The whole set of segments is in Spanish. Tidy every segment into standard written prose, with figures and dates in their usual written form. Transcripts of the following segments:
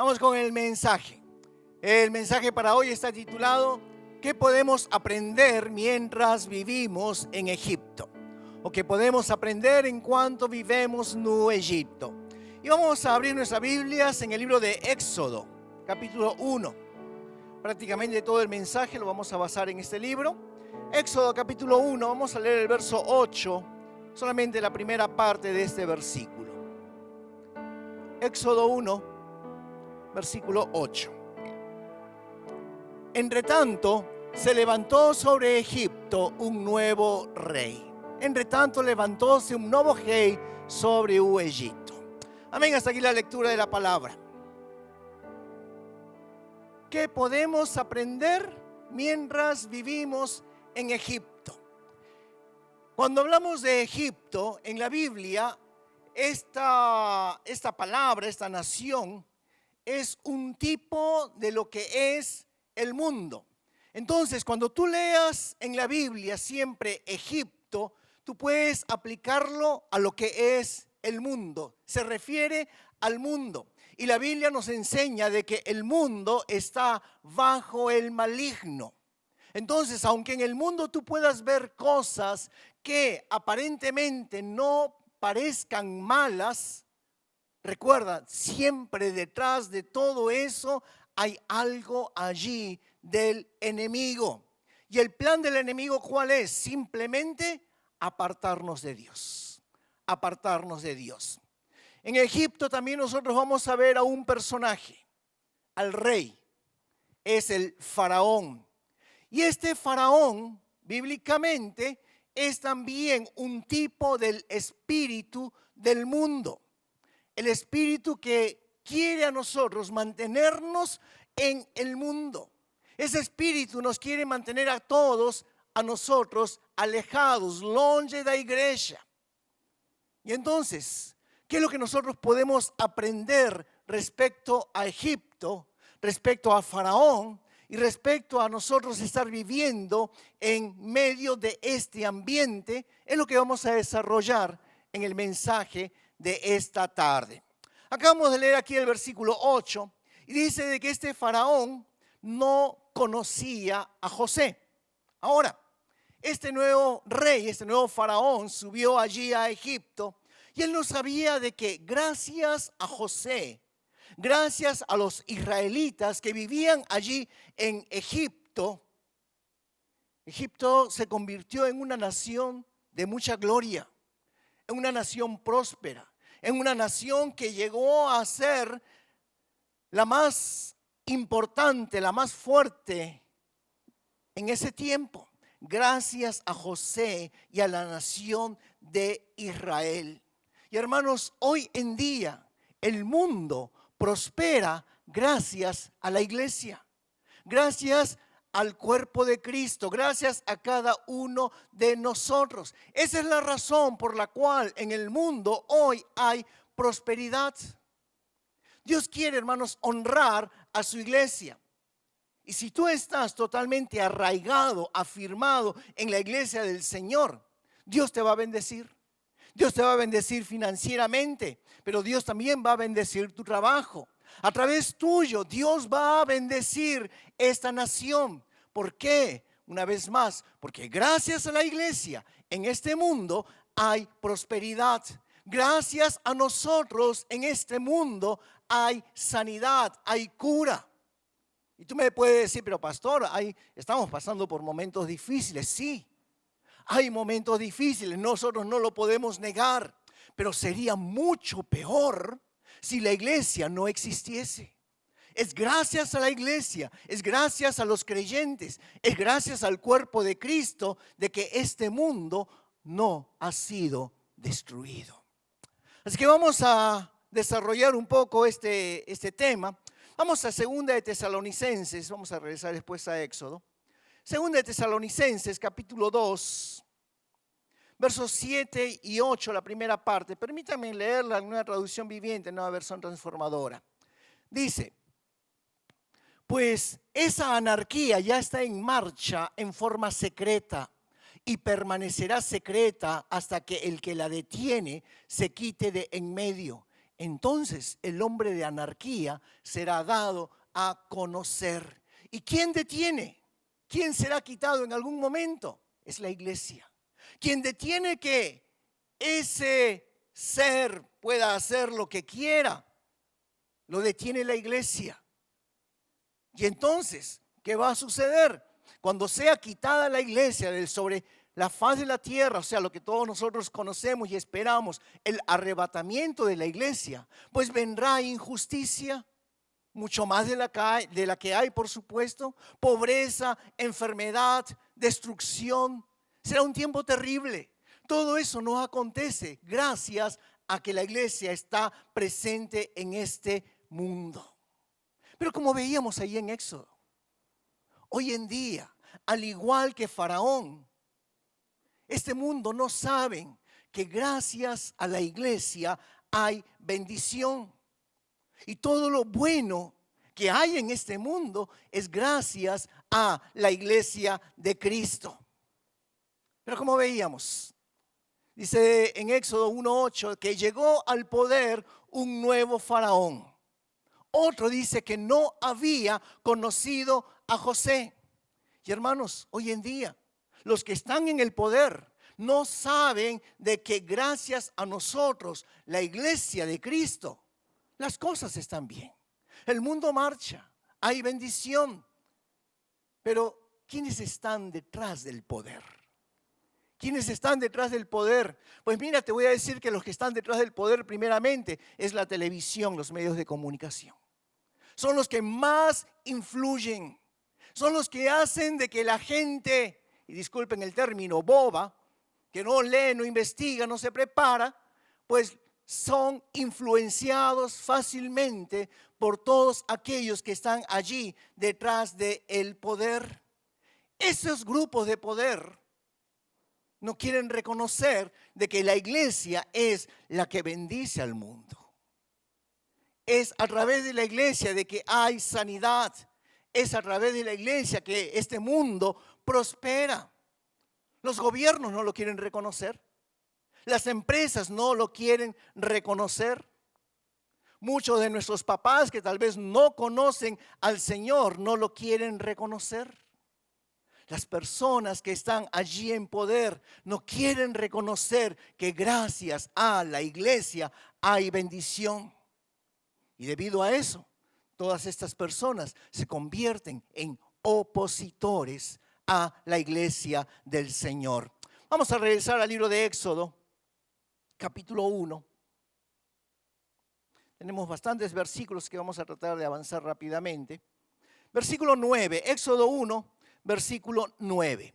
Vamos con el mensaje. El mensaje para hoy está titulado ¿qué podemos aprender mientras vivimos en Egipto? O qué podemos aprender en cuanto vivemos en Egipto. Y vamos a abrir nuestras Biblias en el libro de Éxodo, capítulo 1. Prácticamente todo el mensaje lo vamos a basar en este libro. Éxodo capítulo 1, vamos a leer el verso 8, solamente la primera parte de este versículo. Éxodo 1, versículo 8. Entre tanto, se levantó sobre Egipto un nuevo rey. Entre tanto, levantóse un nuevo rey sobre Egipto. Amén, hasta aquí la lectura de la palabra. ¿Qué podemos aprender mientras vivimos en Egipto? Cuando hablamos de Egipto, en la Biblia, esta palabra, esta nación, es un tipo de lo que es el mundo. Entonces, cuando tú leas en la Biblia siempre Egipto, tú puedes aplicarlo a lo que es el mundo. Se refiere al mundo. Y la Biblia nos enseña de que el mundo está bajo el maligno. Entonces, aunque en el mundo tú puedas ver cosas que aparentemente no parezcan malas, recuerda, siempre detrás de todo eso hay algo allí del enemigo. Y el plan del enemigo, ¿cuál es? Simplemente apartarnos de Dios. Apartarnos de Dios. En Egipto también nosotros vamos a ver a un personaje, al rey. Es el faraón. Y este faraón, bíblicamente, es también un tipo del espíritu del mundo. El espíritu que quiere a nosotros mantenernos en el mundo. Ese espíritu nos quiere mantener a todos, a nosotros, alejados, longe de la iglesia. Y entonces, ¿qué es lo que nosotros podemos aprender respecto a Egipto, respecto a Faraón y respecto a nosotros estar viviendo en medio de este ambiente? Es lo que vamos a desarrollar en el mensaje de esta tarde. Acabamos de leer aquí el versículo 8 y dice de que este faraón no conocía a José. Ahora, este nuevo rey, este nuevo faraón subió allí a Egipto y él no sabía de que gracias a José, gracias a los israelitas que vivían allí en Egipto, Egipto se convirtió en una nación de mucha gloria, en una nación próspera, en una nación que llegó a ser la más importante, la más fuerte en ese tiempo, gracias a José y a la nación de Israel. Y hermanos, hoy en día el mundo prospera gracias a la iglesia, gracias al cuerpo de Cristo, gracias a cada uno de nosotros. Esa es la razón por la cual en el mundo hoy hay prosperidad. Dios quiere, hermanos, honrar a su iglesia. Y si tú estás totalmente arraigado, afirmado en la iglesia del Señor, Dios te va a bendecir. Dios te va a bendecir financieramente, pero Dios también va a bendecir tu trabajo. A través tuyo, Dios va a bendecir esta nación. ¿Por qué? Una vez más, porque gracias a la iglesia en este mundo hay prosperidad. Gracias a nosotros en este mundo hay sanidad, hay cura. Y tú me puedes decir, pero pastor, estamos pasando por momentos difíciles. Sí, hay momentos difíciles, nosotros no lo podemos negar, pero sería mucho peor si la iglesia no existiese. Es gracias a la iglesia, es gracias a los creyentes, es gracias al cuerpo de Cristo de que este mundo no ha sido destruido. Así que vamos a desarrollar un poco este tema. Vamos a 2 de Tesalonicenses, vamos a regresar después a Éxodo. 2 de Tesalonicenses, capítulo 2, versos 7 y 8, la primera parte. Permítanme leerla en una traducción viviente, nueva versión transformadora. Dice, pues esa anarquía ya está en marcha en forma secreta y permanecerá secreta hasta que el que la detiene se quite de en medio. entonces el hombre de anarquía será dado a conocer. ¿Y quién detiene? ¿Quién será quitado en algún momento? Es la iglesia. Quien detiene que ese ser pueda hacer lo que quiera, lo detiene la iglesia. Y entonces, ¿qué va a suceder? Cuando sea quitada la iglesia del sobre la faz de la tierra, o sea, lo que todos nosotros conocemos y esperamos, el arrebatamiento de la iglesia, pues vendrá injusticia, mucho más de la que hay, por supuesto, pobreza, enfermedad, destrucción. Será un tiempo terrible. Todo eso no acontece gracias a que la iglesia está presente en este mundo. Pero como veíamos ahí en Éxodo, hoy en día, al igual que Faraón, este mundo no saben que gracias a la iglesia hay bendición. Y todo lo bueno que hay en este mundo es gracias a la iglesia de Cristo. Pero como veíamos, dice en Éxodo 1:8 que llegó al poder un nuevo faraón. Otro dice que no había conocido a José. Y hermanos, hoy en día, los que están en el poder no saben de que gracias a nosotros, la iglesia de Cristo, las cosas están bien. El mundo marcha, hay bendición. Pero ¿quiénes están detrás del poder? ¿Quiénes están detrás del poder? Pues mira, te voy a decir que los que están detrás del poder primeramente es la televisión, los medios de comunicación. Son los que más influyen. Son los que hacen de que la gente, y disculpen el término, boba, que no lee, no investiga, no se prepara, pues son influenciados fácilmente por todos aquellos que están allí detrás del poder. Esos grupos de poder no quieren reconocer de que la iglesia es la que bendice al mundo. Es a través de la iglesia de que hay sanidad. Es a través de la iglesia que este mundo prospera. Los gobiernos no lo quieren reconocer. Las empresas no lo quieren reconocer. Muchos de nuestros papás que tal vez no conocen al Señor no lo quieren reconocer. Las personas que están allí en poder no quieren reconocer que gracias a la iglesia hay bendición. Y debido a eso, todas estas personas se convierten en opositores a la iglesia del Señor. Vamos a regresar al libro de Éxodo, capítulo 1. Tenemos bastantes versículos que vamos a tratar de avanzar rápidamente. Versículo 9, Éxodo 1, versículo 9.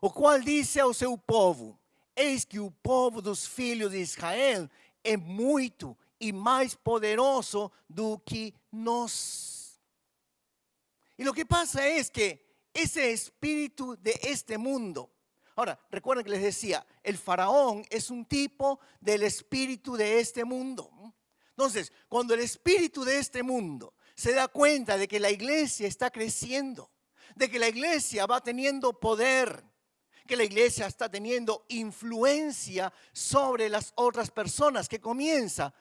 O qual disse ao seu povo: eis que o povo dos filhos de Israel é muito e mais poderoso do que nós. Y lo que pasa es que ese espíritu de este mundo, ahora recuerden que les decía, el faraón es un tipo del espíritu de este mundo. Entonces, cuando el espíritu de este mundo se da cuenta de que la iglesia está creciendo, de que la iglesia va teniendo poder, que la iglesia está teniendo influencia sobre las otras personas, que comienza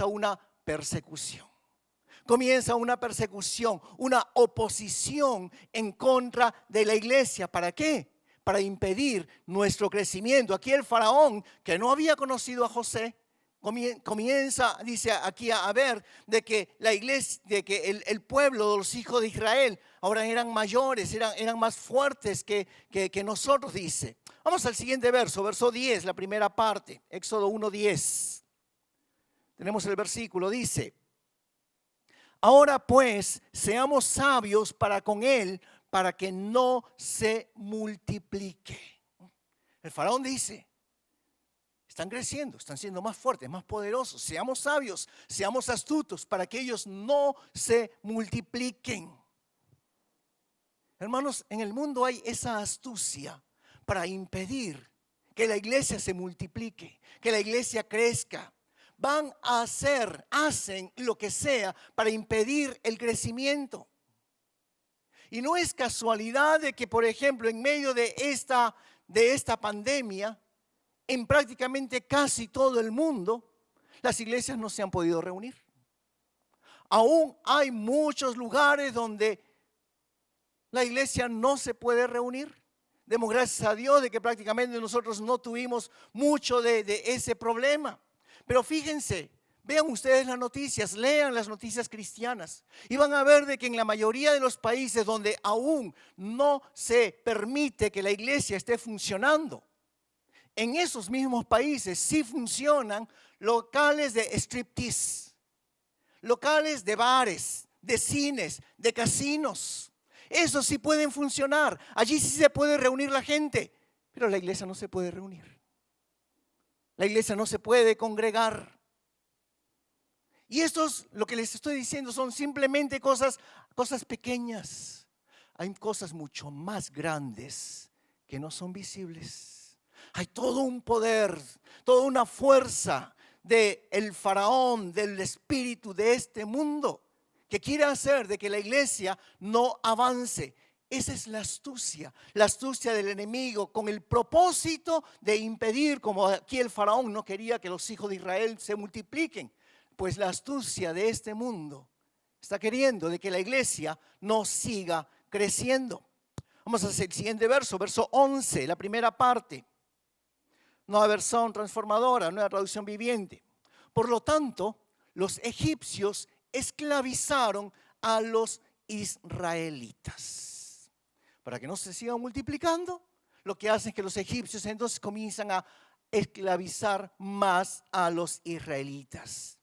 una persecución. Comienza una persecución, una oposición en contra de la iglesia. ¿Para qué? Para impedir nuestro crecimiento. Aquí el faraón, que no había conocido a José, comienza, dice aquí a ver de que la iglesia, de que el pueblo de los hijos de Israel ahora eran mayores, eran más fuertes que nosotros, dice. Vamos al siguiente verso, verso 10, la primera parte, Éxodo 1:10. Tenemos el versículo, dice: ahora pues seamos sabios para con él, para que no se multiplique. El faraón dice: están creciendo, están siendo más fuertes, más poderosos. Seamos sabios, seamos astutos para que ellos no se multipliquen. Hermanos, en el mundo hay esa astucia para impedir que la iglesia se multiplique, que la iglesia crezca. Hacen lo que sea para impedir el crecimiento. Y no es casualidad de que, por ejemplo, en medio de esta pandemia, en prácticamente casi todo el mundo, las iglesias no se han podido reunir. Aún hay muchos lugares donde la iglesia no se puede reunir. Demos gracias a Dios de que prácticamente nosotros no tuvimos mucho de ese problema. Pero fíjense, vean ustedes las noticias, lean las noticias cristianas y van a ver de que en la mayoría de los países donde aún no se permite que la iglesia esté funcionando, en esos mismos países sí funcionan locales de striptease, locales de bares, de cines, de casinos. Esos sí pueden funcionar. Allí sí se puede reunir la gente, pero la iglesia no se puede reunir. La iglesia no se puede congregar. Y esto es lo que les estoy diciendo, son simplemente cosas pequeñas. Hay cosas mucho más grandes que no son visibles. Hay todo un poder, toda una fuerza del faraón, del espíritu de este mundo, que quiere hacer de que la iglesia no avance. Esa es la astucia del enemigo, con el propósito de impedir, como aquí el faraón no quería que los hijos de Israel se multipliquen, pues la astucia de este mundo está queriendo de que la iglesia no siga creciendo. Vamos a hacer el siguiente verso, verso 11, la primera parte. Nueva versión transformadora, nueva traducción viviente. Por lo tanto, los egipcios esclavizaron a los israelitas. Para que no se sigan multiplicando, lo que hacen es que los egipcios entonces comienzan a esclavizar más a los israelitas.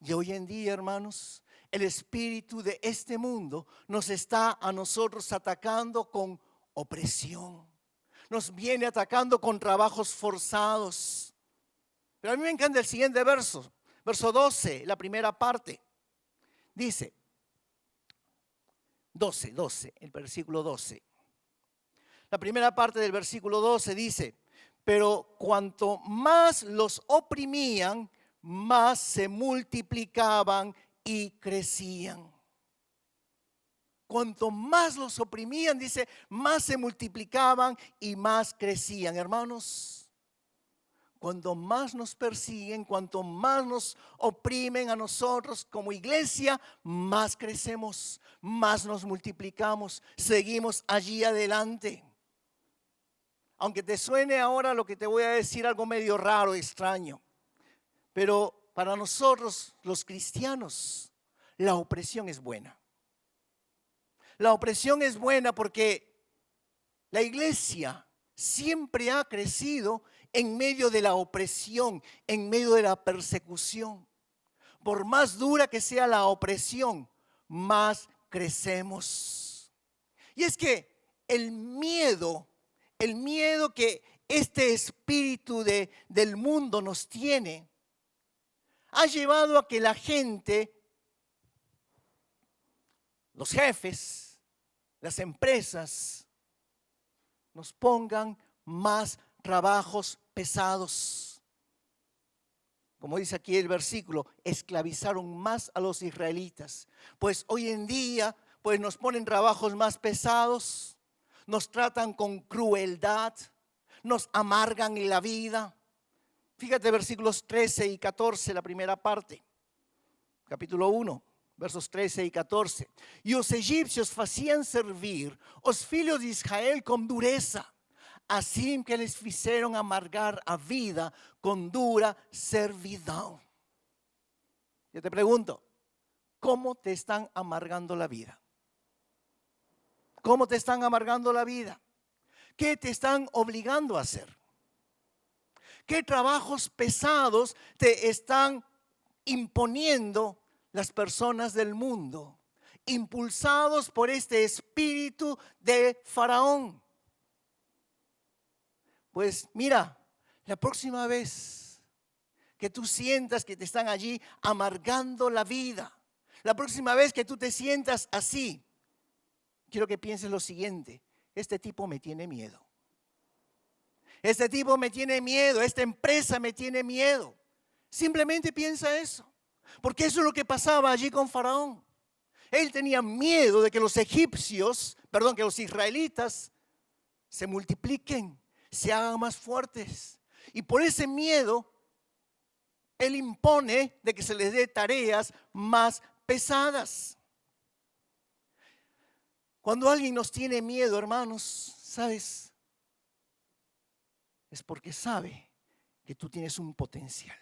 Y hoy en día, hermanos, el espíritu de este mundo nos está a nosotros atacando con opresión. Nos viene atacando con trabajos forzados. Pero a mí me encanta el siguiente verso, verso 12, la primera parte. Dice, 12, el versículo 12. La primera parte del versículo 12 dice, pero cuanto más los oprimían, más se multiplicaban y crecían. Cuanto más los oprimían, dice, más se multiplicaban y más crecían. Hermanos, cuanto más nos persiguen, cuanto más nos oprimen a nosotros como iglesia, más crecemos, más nos multiplicamos, seguimos allí adelante. Aunque te suene ahora lo que te voy a decir algo medio raro, extraño, pero para nosotros los cristianos la opresión es buena. La opresión es buena porque la iglesia siempre ha crecido en medio de la opresión, en medio de la persecución. Por más dura que sea la opresión, más crecemos. Y es que el miedo que este espíritu del mundo nos tiene, ha llevado a que la gente, los jefes, las empresas, nos pongan más trabajos pesados. Como dice aquí el versículo, esclavizaron más a los israelitas. Pues hoy en día, pues nos ponen trabajos más pesados, nos tratan con crueldad, nos amargan la vida. Fíjate versículos 13 y 14, la primera parte, capítulo 1. Versos 13 y 14. Y os egipcios hacían servir os filhos de Israel con dureza, así que les fizeram amargar a vida con dura servidão. Yo te pregunto, ¿cómo te están amargando la vida? ¿Cómo te están amargando la vida? ¿Qué te están obligando a hacer? ¿Qué trabajos pesados te están imponiendo las personas del mundo, impulsados por este espíritu de faraón? Pues mira, la próxima vez que tú sientas que te están allí amargando la vida, la próxima vez que tú te sientas así, quiero que pienses lo siguiente: este tipo me tiene miedo. Este tipo me tiene miedo, esta empresa me tiene miedo. Simplemente piensa eso. Porque eso es lo que pasaba allí con Faraón. Él tenía miedo de que los que los israelitas se multipliquen, se hagan más fuertes. Y por ese miedo, Él impone de que se les dé tareas más pesadas. Cuando alguien nos tiene miedo, hermanos, ¿sabes? Es porque sabe que tú tienes un potencial.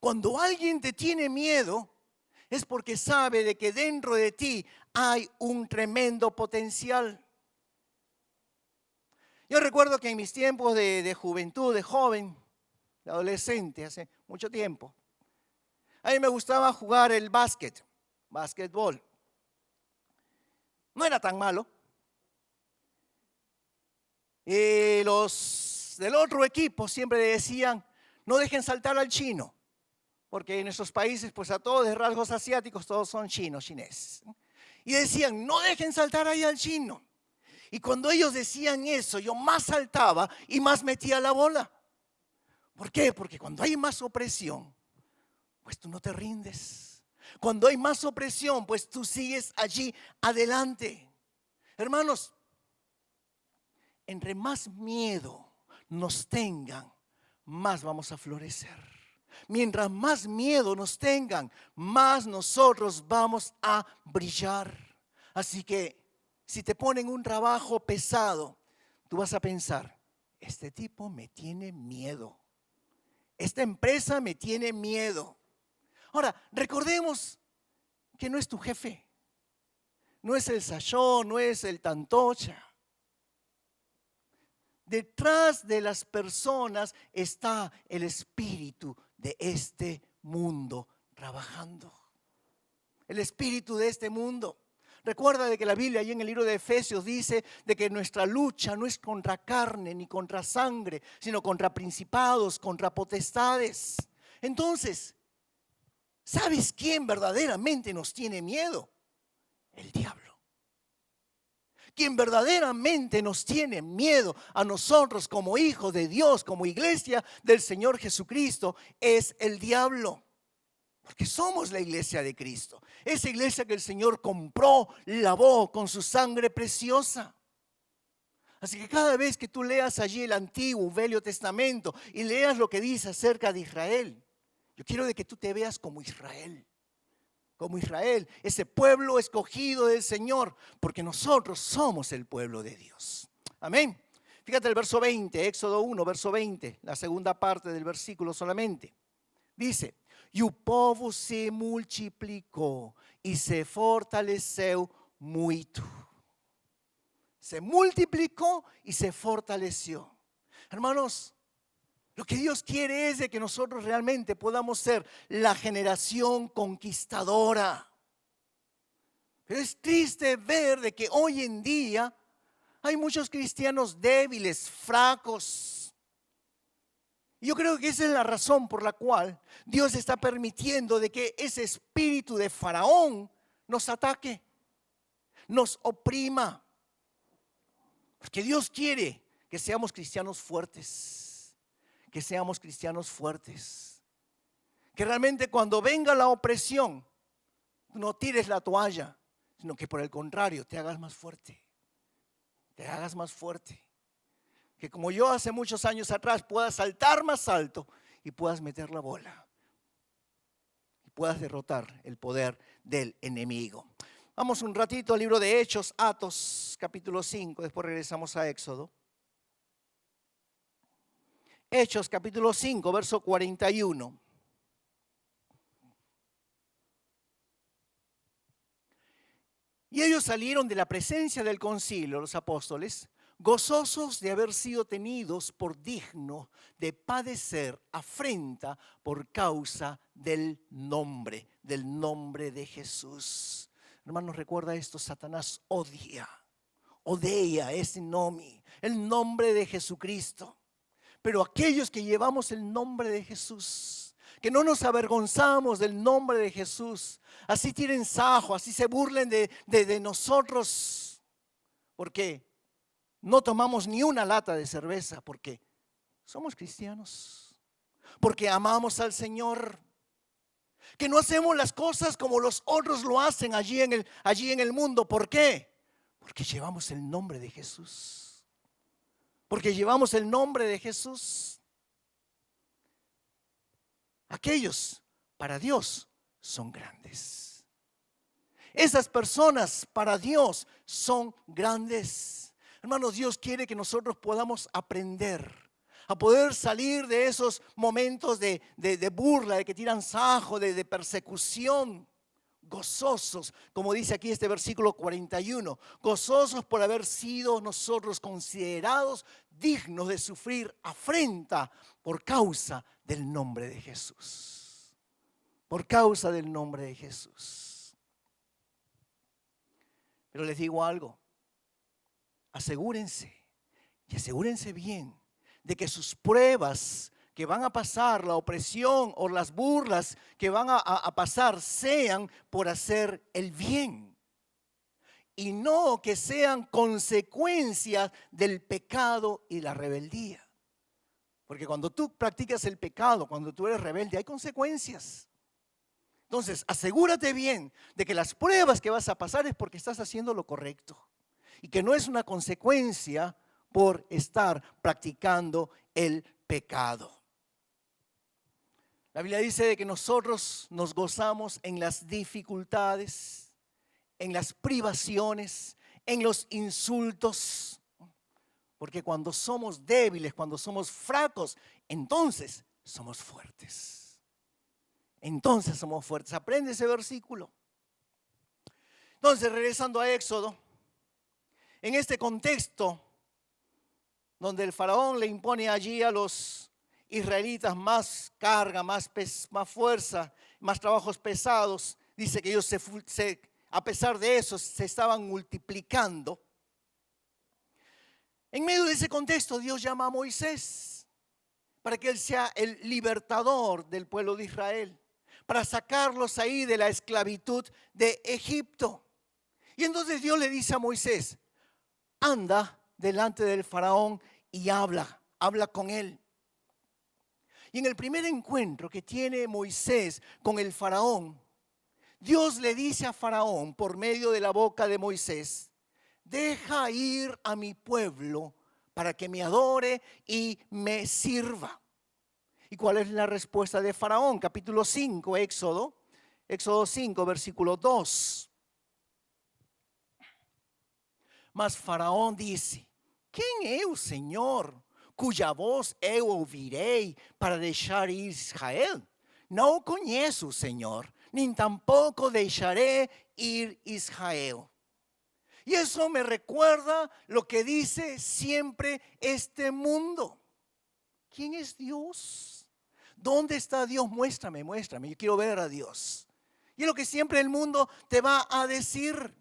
Cuando alguien te tiene miedo, es porque sabe de que dentro de ti hay un tremendo potencial. Yo recuerdo que en mis tiempos de juventud, de joven, de adolescente, hace mucho tiempo, a mí me gustaba jugar el básquetbol. No era tan malo. Y los del otro equipo siempre decían, no dejen saltar al chino, porque en esos países, pues a todos de rasgos asiáticos, todos son chineses. Y decían, no dejen saltar ahí al chino. Y cuando ellos decían eso, yo más saltaba y más metía la bola. ¿Por qué? Porque cuando hay más opresión, pues tú no te rindes. Cuando hay más opresión, pues tú sigues allí adelante. Hermanos, entre más miedo nos tengan, más vamos a florecer. Mientras más miedo nos tengan, más nosotros vamos a brillar. Así que si te ponen un trabajo pesado, tú vas a pensar, este tipo me tiene miedo. Esta empresa me tiene miedo. Ahora, recordemos que no es tu jefe. No es el Sayón, no es el Tantocha. Detrás de las personas está el espíritu de este mundo trabajando. El espíritu de este mundo. Recuerda de que la Biblia allí en el libro de Efesios dice de que nuestra lucha no es contra carne ni contra sangre, sino contra principados, contra potestades. Entonces, ¿sabes quién verdaderamente nos tiene miedo? El diablo. Quien verdaderamente nos tiene miedo a nosotros como hijos de Dios, como iglesia del Señor Jesucristo, es el diablo. Porque somos la iglesia de Cristo. Esa iglesia que el Señor compró, lavó con su sangre preciosa. Así que cada vez que tú leas allí el Antiguo, Velho Testamento y leas lo que dice acerca de Israel, yo quiero de que tú te veas como Israel. Como Israel, ese pueblo escogido del Señor, porque nosotros somos el pueblo de Dios. Amén. Fíjate el verso 20, Éxodo 1, verso 20, la segunda parte del versículo solamente. Dice, e o povo se multiplicou e se fortaleceu muito. Se multiplicó y se fortaleció. Hermanos, lo que Dios quiere es de que nosotros realmente podamos ser la generación conquistadora. Pero es triste ver de que hoy en día hay muchos cristianos débiles, fracos. Y yo creo que esa es la razón por la cual Dios está permitiendo de que ese espíritu de Faraón nos ataque, nos oprima. Porque Dios quiere que seamos cristianos fuertes. Que seamos cristianos fuertes. Que realmente cuando venga la opresión, no tires la toalla, sino que por el contrario te hagas más fuerte. Te hagas más fuerte. Que como yo hace muchos años atrás puedas saltar más alto y puedas meter la bola. Y puedas derrotar el poder del enemigo. Vamos un ratito al libro de Hechos, Atos, capítulo 5, después regresamos a Éxodo. Hechos capítulo 5, verso 41. Y ellos salieron de la presencia del concilio, los apóstoles, gozosos de haber sido tenidos por dignos de padecer afrenta por causa del nombre de Jesús. Hermanos, recuerda esto, Satanás odia ese nombre, el nombre de Jesucristo. Pero aquellos que llevamos el nombre de Jesús, que no nos avergonzamos del nombre de Jesús, así tiren sajo, así se burlen de nosotros, porque no tomamos ni una lata de cerveza, porque somos cristianos, porque amamos al Señor, que no hacemos las cosas como los otros lo hacen allí en el mundo. ¿Por qué? Porque llevamos el nombre de Jesús. Porque llevamos el nombre de Jesús. aquellos para Dios son grandes. Esas personas para Dios son grandes. Hermanos, Dios quiere que nosotros podamos aprender a poder salir de esos momentos de burla, de que tiran sajo, de persecución, gozosos, como dice aquí este versículo 41, gozosos por haber sido nosotros considerados dignos de sufrir afrenta por causa del nombre de Jesús. Por causa del nombre de Jesús. Pero les digo algo, asegúrense y asegúrense bien de que sus pruebas que van a pasar, la opresión o las burlas que van a pasar sean por hacer el bien y no que sean consecuencias del pecado y la rebeldía. Porque cuando tú practicas el pecado, cuando tú eres rebelde, hay consecuencias. Entonces, asegúrate bien de que las pruebas que vas a pasar es porque estás haciendo lo correcto y que no es una consecuencia por estar practicando el pecado. La Biblia dice que nosotros nos gozamos en las dificultades, en las privaciones, en los insultos, porque cuando somos débiles, cuando somos fracos, entonces somos fuertes. Entonces somos fuertes. Aprende ese versículo. Entonces, regresando a Éxodo, en este contexto donde el faraón le impone allí a los israelitas más carga, más fuerza, más trabajos pesados, dice que ellos a pesar de eso se estaban multiplicando. En medio de ese contexto Dios llama a Moisés para que él sea el libertador del pueblo de Israel, para sacarlos ahí de la esclavitud de Egipto. Y entonces Dios le dice a Moisés, anda delante del faraón y habla con él. Y en el primer encuentro que tiene Moisés con el faraón, Dios le dice a faraón por medio de la boca de Moisés, deja ir a mi pueblo para que me adore y me sirva. ¿Y cuál es la respuesta de faraón? Capítulo 5, Éxodo 5, versículo 2. Mas faraón dice, quem eu, Senhor, cuja voz eu ouvirei para deixar ir Israel? Não o conheço, Senhor, nem tampouco deixaré ir Israel. Y eso me recuerda lo que dice siempre este mundo. ¿Quién es Dios? ¿Dónde está Dios? Muéstrame, yo quiero ver a Dios. Y es lo que siempre el mundo te va a decir.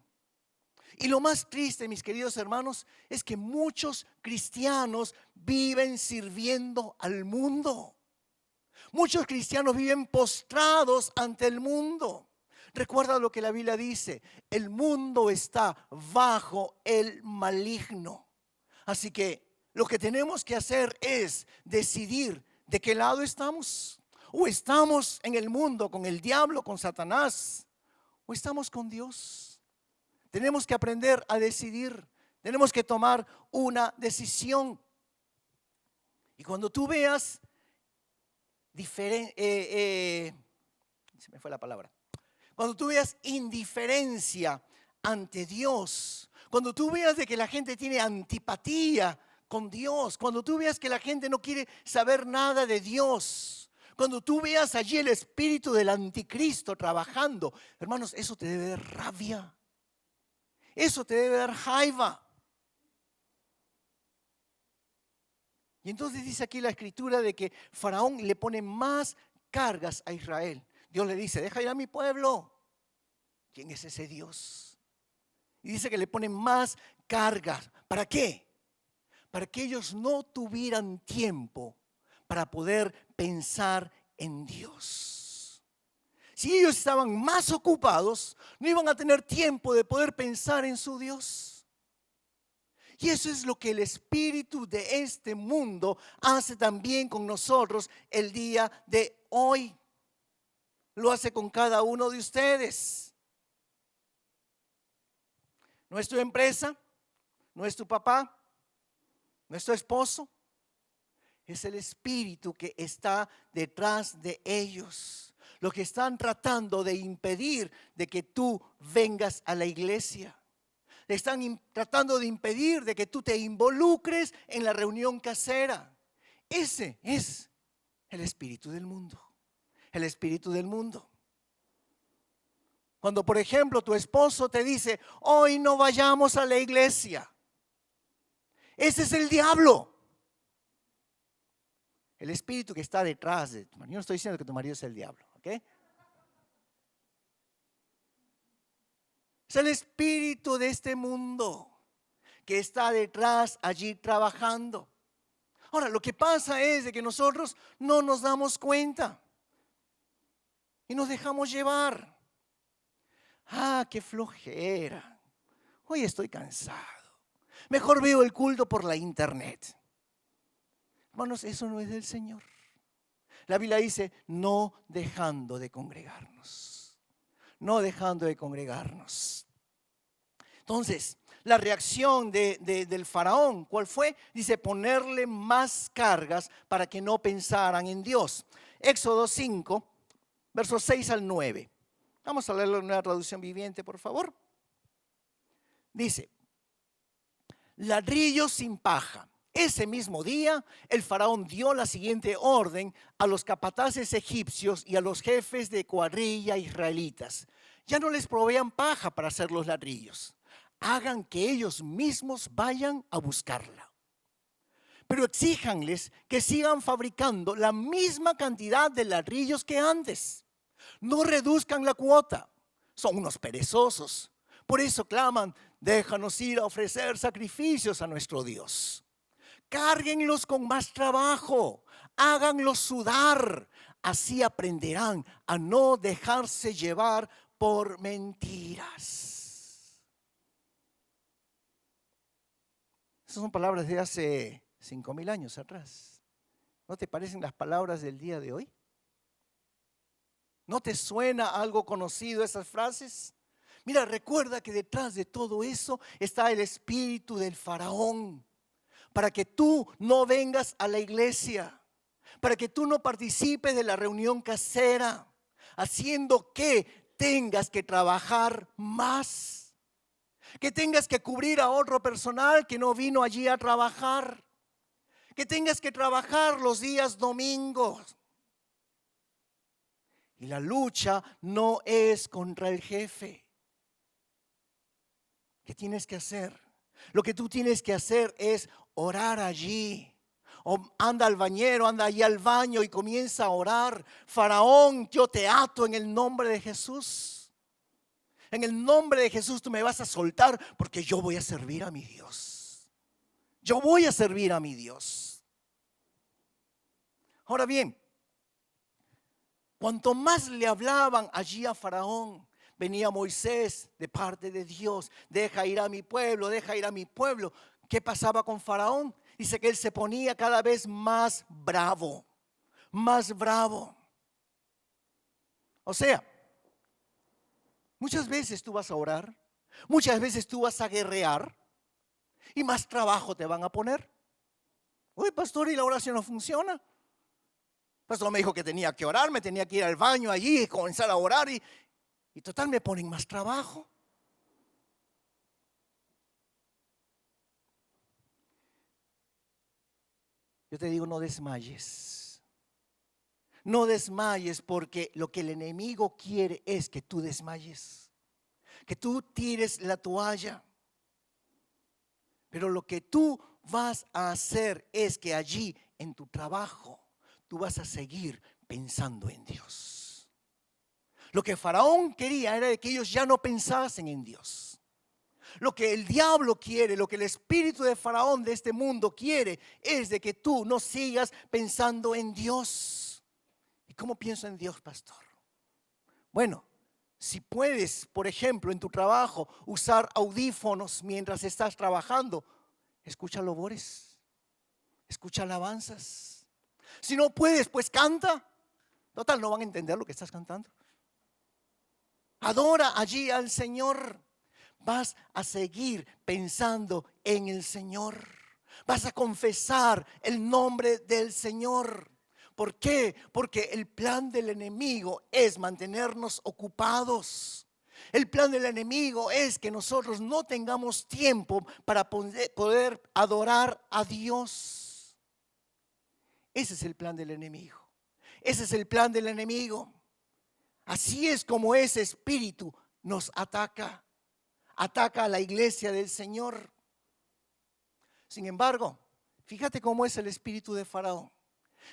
Y lo más triste, mis queridos hermanos, es que muchos cristianos viven sirviendo al mundo. Muchos cristianos viven postrados ante el mundo. Recuerda lo que la Biblia dice, el mundo está bajo el maligno. Así que lo que tenemos que hacer es decidir de qué lado estamos. O estamos en el mundo con el diablo, con Satanás, o estamos con Dios. Tenemos que aprender a decidir. Tenemos que tomar una decisión. Y cuando tú veas se me fue la palabra. Cuando tú veas indiferencia ante Dios, cuando tú veas de que la gente tiene antipatía con Dios, cuando tú veas que la gente no quiere saber nada de Dios, cuando tú veas allí el espíritu del anticristo trabajando, hermanos, eso te debe dar rabia. Eso te debe dar jaiva. Y entonces dice aquí la escritura de que Faraón le pone más cargas a Israel. Dios le dice, deja ir a mi pueblo. ¿Quién es ese Dios? Y dice que le pone más cargas. ¿Para qué? Para que ellos no tuvieran tiempo para poder pensar en Dios. Si ellos estaban más ocupados, no iban a tener tiempo de poder pensar en su Dios. Y eso es lo que el espíritu de este mundo hace también con nosotros el día de hoy. Lo hace con cada uno de ustedes. No es tu empresa, no es tu papá, no es tu esposo, es el espíritu que está detrás de ellos. Los que están tratando de impedir de que tú vengas a la iglesia. Están tratando de impedir de que tú te involucres en la reunión casera. Ese es el espíritu del mundo. El espíritu del mundo. Cuando, por ejemplo, tu esposo te dice, hoy no vayamos a la iglesia. Ese es el diablo. El espíritu que está detrás de tu marido. Yo no estoy diciendo que tu marido es el diablo, ¿ok? Es el espíritu de este mundo que está detrás allí trabajando. Ahora, lo que pasa es de que nosotros no nos damos cuenta y nos dejamos llevar. Ah, qué flojera. Hoy estoy cansado. Mejor veo el culto por la internet. Hermanos, eso no es del Señor. La Biblia dice, no dejando de congregarnos. No dejando de congregarnos. Entonces, la reacción del faraón, ¿cuál fue? Dice, ponerle más cargas para que no pensaran en Dios. Éxodo 5, versos 6 al 9. Vamos a leerlo en una traducción viviente, por favor. Dice, ladrillos sin paja. Ese mismo día, el faraón dio la siguiente orden a los capataces egipcios y a los jefes de cuadrilla israelitas. Ya no les provean paja para hacer los ladrillos. Hagan que ellos mismos vayan a buscarla. Pero exíjanles que sigan fabricando la misma cantidad de ladrillos que antes. No reduzcan la cuota. Son unos perezosos. Por eso claman, déjanos ir a ofrecer sacrificios a nuestro Dios. Cárguenlos con más trabajo. Háganlos sudar. Así aprenderán a no dejarse llevar por mentiras. Esas son palabras de hace 5,000 años atrás. ¿No te parecen las palabras del día de hoy? ¿No te suena algo conocido esas frases? Mira, recuerda que detrás de todo eso está el espíritu del faraón. Para que tú no vengas a la iglesia. Para que tú no participes de la reunión casera. Haciendo que tengas que trabajar más. Que tengas que cubrir a otro personal que no vino allí a trabajar. Que tengas que trabajar los días domingos. Y la lucha no es contra el jefe. ¿Qué tienes que hacer? Lo que tú tienes que hacer es orar allí. O anda al bañero, anda allí al baño y comienza a orar. Faraón, yo te ato en el nombre de Jesús. En el nombre de Jesús tú me vas a soltar porque yo voy a servir a mi Dios. Yo voy a servir a mi Dios. Ahora bien, cuanto más le hablaban allí a Faraón, venía Moisés de parte de Dios. Deja ir a mi pueblo, deja ir a mi pueblo. ¿Qué pasaba con Faraón? Dice que él se ponía cada vez más bravo, más bravo. O sea, muchas veces tú vas a orar, muchas veces tú vas a guerrear y más trabajo te van a poner. Uy, pastor, ¿y la oración no funciona? Pastor me dijo que tenía que orar, me tenía que ir al baño allí y comenzar a orar y total me ponen más trabajo. Yo te digo, no desmayes. No desmayes porque lo que el enemigo quiere es que tú desmayes. Que tú tires la toalla. Pero lo que tú vas a hacer es que allí en tu trabajo tú vas a seguir pensando en Dios. Lo que Faraón quería era de que ellos ya no pensasen en Dios. Lo que el diablo quiere, lo que el espíritu de Faraón de este mundo quiere es de que tú no sigas pensando en Dios. ¿Y cómo pienso en Dios, pastor? Bueno, si puedes, por ejemplo, en tu trabajo usar audífonos mientras estás trabajando, escucha lobores, escucha alabanzas. Si no puedes, pues canta. Total, no van a entender lo que estás cantando. Adora allí al Señor. Vas a seguir pensando en el Señor. Vas a confesar el nombre del Señor. ¿Por qué? Porque el plan del enemigo es mantenernos ocupados. El plan del enemigo es que nosotros no tengamos tiempo para poder adorar a Dios. Ese es el plan del enemigo. Ese es el plan del enemigo. Así es como ese espíritu nos ataca. Ataca a la iglesia del Señor. Sin embargo, fíjate cómo es el espíritu de Faraón.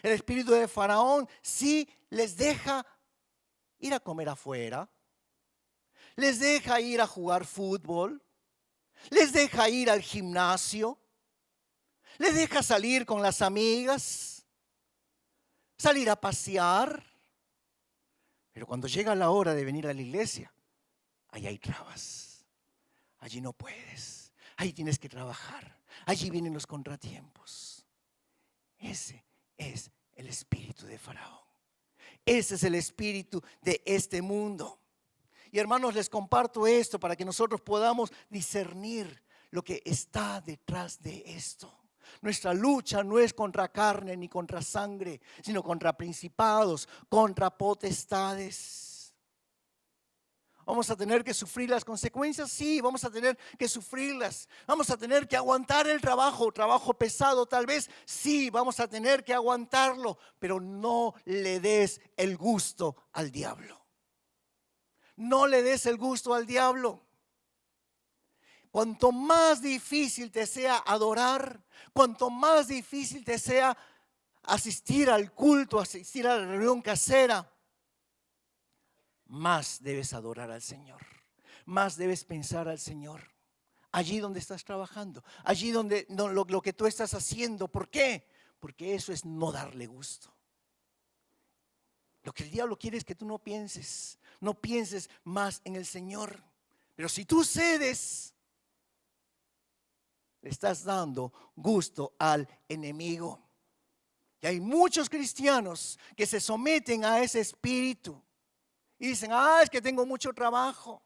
El espíritu de Faraón sí les deja ir a comer afuera, les deja ir a jugar fútbol, les deja ir al gimnasio, les deja salir con las amigas, salir a pasear. Pero cuando llega la hora de venir a la iglesia, ahí hay trabas, allí no puedes, ahí tienes que trabajar, allí vienen los contratiempos. Ese es el espíritu de Faraón. Ese es el espíritu de este mundo. Y hermanos, les comparto esto para que nosotros podamos discernir lo que está detrás de esto. Nuestra lucha no es contra carne ni contra sangre, sino contra principados, contra potestades. ¿Vamos a tener que sufrir las consecuencias? Sí, vamos a tener que sufrirlas. Vamos a tener que aguantar el trabajo pesado tal vez. Sí, vamos a tener que aguantarlo, pero no le des el gusto al diablo. No le des el gusto al diablo. Cuanto más difícil te sea adorar, cuanto más difícil te sea asistir al culto, asistir a la reunión casera, más debes adorar al Señor, más debes pensar al Señor. Allí donde estás trabajando, allí donde lo que tú estás haciendo. ¿Por qué? Porque eso es no darle gusto. Lo que el diablo quiere es que tú no pienses más en el Señor. Pero si tú cedes, le estás dando gusto al enemigo. Y hay muchos cristianos que se someten a ese espíritu. Y dicen, es que tengo mucho trabajo.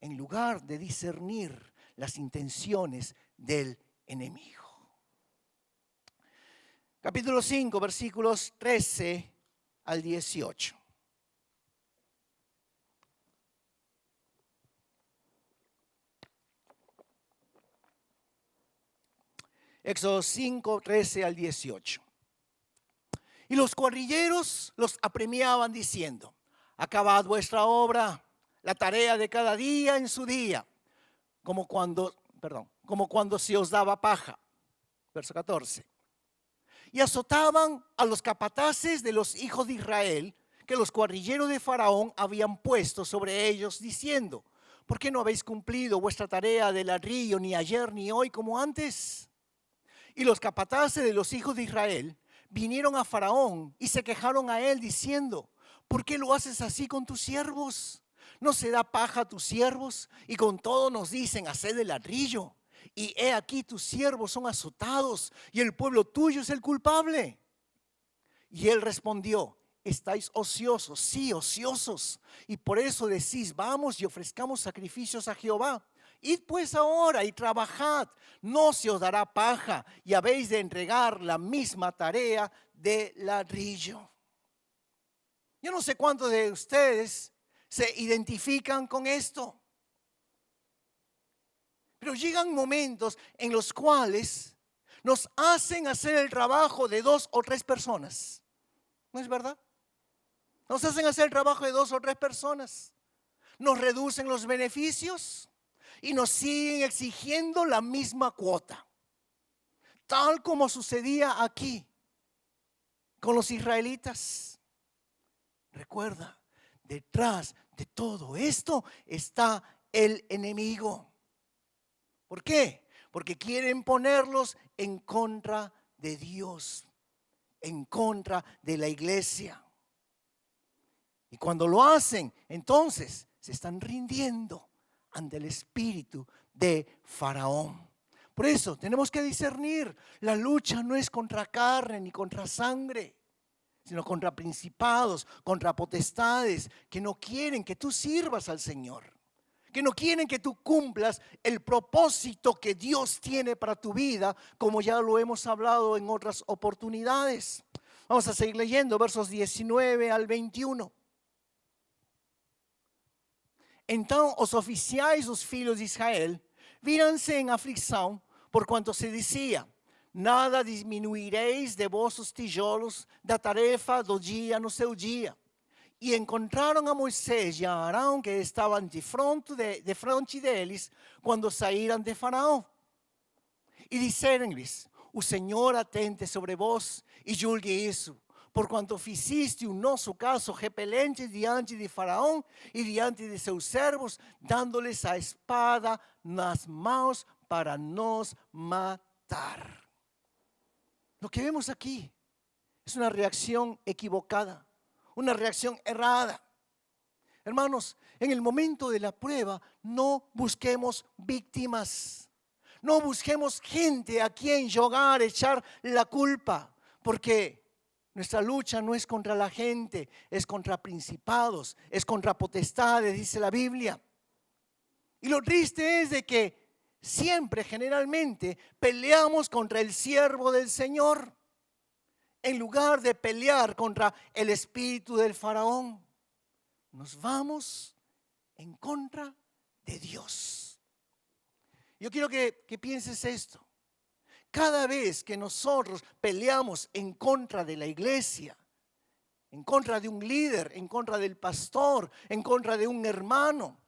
En lugar de discernir las intenciones del enemigo. Capítulo 5, versículos 13 al 18. Éxodo 5, 13 al 18. Y los cuadrilleros los apremiaban diciendo, acabad vuestra obra, la tarea de cada día en su día, como cuando se os daba paja. Verso 14. Y azotaban a los capataces de los hijos de Israel, que los cuadrilleros de Faraón habían puesto sobre ellos, diciendo, ¿por qué no habéis cumplido vuestra tarea de ladrillo ni ayer ni hoy como antes? Y los capataces de los hijos de Israel vinieron a Faraón y se quejaron a él diciendo, ¿por qué lo haces así con tus siervos? ¿No se da paja a tus siervos? Y con todo nos dicen, haced el ladrillo. Y he aquí tus siervos son azotados y el pueblo tuyo es el culpable. Y él respondió, estáis ociosos, sí, ociosos. Y por eso decís, vamos y ofrezcamos sacrificios a Jehová. Id pues ahora y trabajad, no se os dará paja y habéis de entregar la misma tarea de ladrillo. Yo no sé cuántos de ustedes se identifican con esto. Pero llegan momentos en los cuales nos hacen hacer el trabajo de 2 o 3 personas. ¿No es verdad? Nos hacen hacer el trabajo de 2 o 3 personas. Nos reducen los beneficios y nos siguen exigiendo la misma cuota. Tal como sucedía aquí con los israelitas. Recuerda, detrás de todo esto está el enemigo. ¿Por qué? Porque quieren ponerlos en contra de Dios, en contra de la iglesia. Y cuando lo hacen, entonces se están rindiendo ante el espíritu de Faraón. Por eso tenemos que discernir, la lucha no es contra carne ni contra sangre, sino contra principados, contra potestades que no quieren que tú sirvas al Señor, que no quieren que tú cumplas el propósito que Dios tiene para tu vida, como ya lo hemos hablado en otras oportunidades. Vamos a seguir leyendo versos 19 al 21. Então os oficiais dos filhos de Israel viram-se em aflição, porquanto se dizia: nada diminuireis de vossos tijolos da tarefa do dia no seu dia. E encontraram a Moisés e a Arão, que estavam de frente deles, quando saíram de Faraó. E disseram-lhes: o Senhor atente sobre vós e julgue isso, porquanto ficiste o nosso caso repelente diante de Faraó e diante de seus servos, dando-lhes a espada nas mãos para nos matar. Lo que vemos aquí es una reacción equivocada, una reacción errada. Hermanos, en el momento de la prueba no busquemos víctimas, no busquemos gente a quien llorar, echar la culpa, porque nuestra lucha no es contra la gente, es contra principados, es contra potestades, dice la Biblia. Y lo triste es de que siempre, generalmente, peleamos contra el siervo del Señor, en lugar de pelear contra el espíritu del faraón. Nos vamos en contra de Dios. Yo quiero que pienses esto. Cada vez que nosotros peleamos en contra de la iglesia, en contra de un líder, en contra del pastor, en contra de un hermano,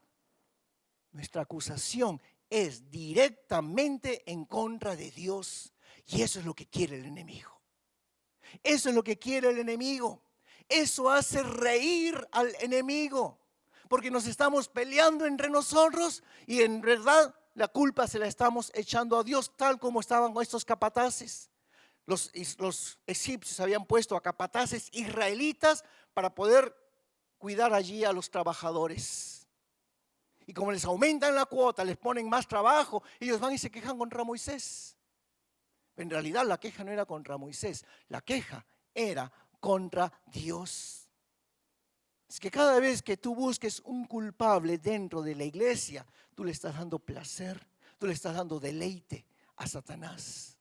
nuestra acusación es directamente en contra de Dios. Y eso es lo que quiere el enemigo. Eso es lo que quiere el enemigo. Eso hace reír al enemigo, porque nos estamos peleando entre nosotros y en verdad la culpa se la estamos echando a Dios, tal como estaban estos capataces. Los egipcios habían puesto a capataces israelitas para poder cuidar allí a los trabajadores. Y como les aumentan la cuota, les ponen más trabajo, ellos van y se quejan contra Moisés. En realidad la queja no era contra Moisés, la queja era contra Dios. Es que cada vez que tú busques un culpable dentro de la iglesia, tú le estás dando placer, tú le estás dando deleite a Satanás.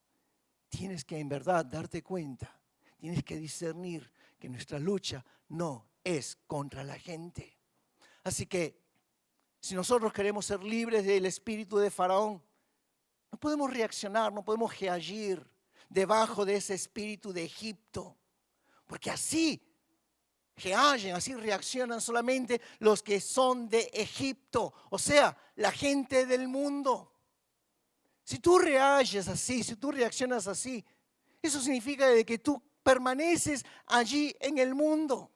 Tienes que en verdad darte cuenta, tienes que discernir que nuestra lucha no es contra la gente. Así que si nosotros queremos ser libres del espíritu de Faraón, no podemos reaccionar, no podemos reagir debajo de ese espíritu de Egipto, porque así así reaccionan solamente los que son de Egipto, o sea, la gente del mundo. Si tú reages así, si tú reaccionas así, eso significa de que tú permaneces allí en el mundo.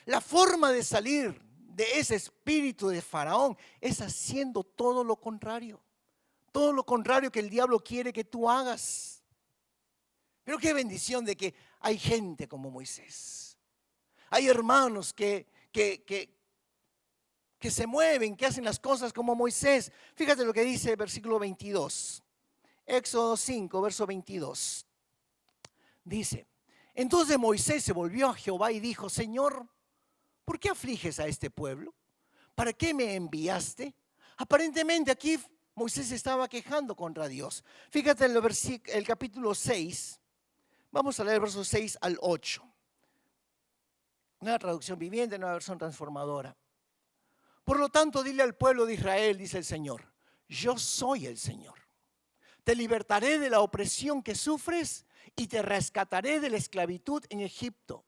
La forma de salir de ese espíritu de Faraón es haciendo todo lo contrario que el diablo quiere que tú hagas. Pero qué bendición de que hay gente como Moisés. Hay hermanos que se mueven, que hacen las cosas como Moisés. Fíjate lo que dice el versículo 22. Éxodo 5, verso 22. Dice: entonces Moisés se volvió a Jehová y dijo: Señor, ¿por qué afliges a este pueblo? ¿Para qué me enviaste? Aparentemente aquí Moisés estaba quejando contra Dios. Fíjate en el capítulo 6. Vamos a leer versos 6 al 8. Nueva traducción viviente, nueva versión transformadora. Por lo tanto, dile al pueblo de Israel, dice el Señor: yo soy el Señor. Te libertaré de la opresión que sufres y te rescataré de la esclavitud en Egipto.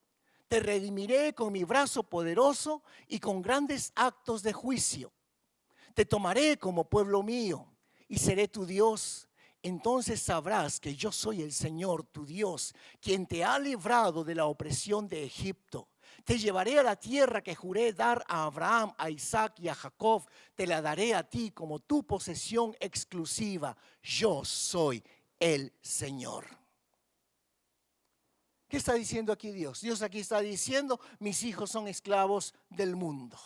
Te redimiré con mi brazo poderoso y con grandes actos de juicio. Te tomaré como pueblo mío y seré tu Dios. Entonces sabrás que yo soy el Señor, tu Dios, quien te ha librado de la opresión de Egipto. Te llevaré a la tierra que juré dar a Abraham, a Isaac y a Jacob. Te la daré a ti como tu posesión exclusiva. Yo soy el Señor. ¿Qué está diciendo aquí Dios? Dios aquí está diciendo: mis hijos son esclavos del mundo.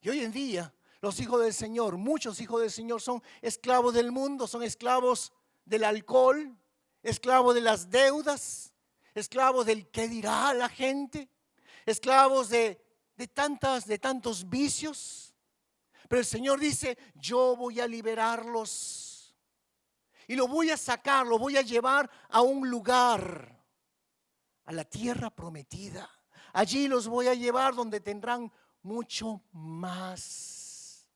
Y hoy en día los hijos del Señor, muchos hijos del Señor son esclavos del mundo, son esclavos del alcohol, esclavos de las deudas, esclavos del qué dirá la gente, esclavos de tantos vicios. Pero el Señor dice, yo voy a liberarlos. Y lo voy a sacar, lo voy a llevar a un lugar, a la tierra prometida. Allí los voy a llevar donde tendrán mucho más.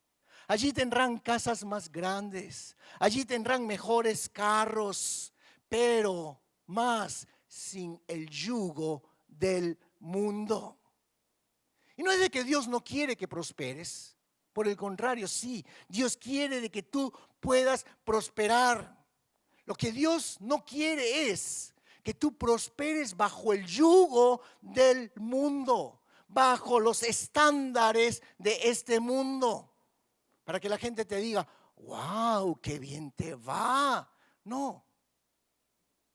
Allí tendrán casas más grandes. Allí tendrán mejores carros, pero más sin el yugo del mundo. Y no es de que Dios no quiere que prosperes. Por el contrario, sí, Dios quiere de que tú puedas prosperar. Lo que Dios no quiere es que tú prosperes bajo el yugo del mundo, bajo los estándares de este mundo, para que la gente te diga, wow, qué bien te va. No,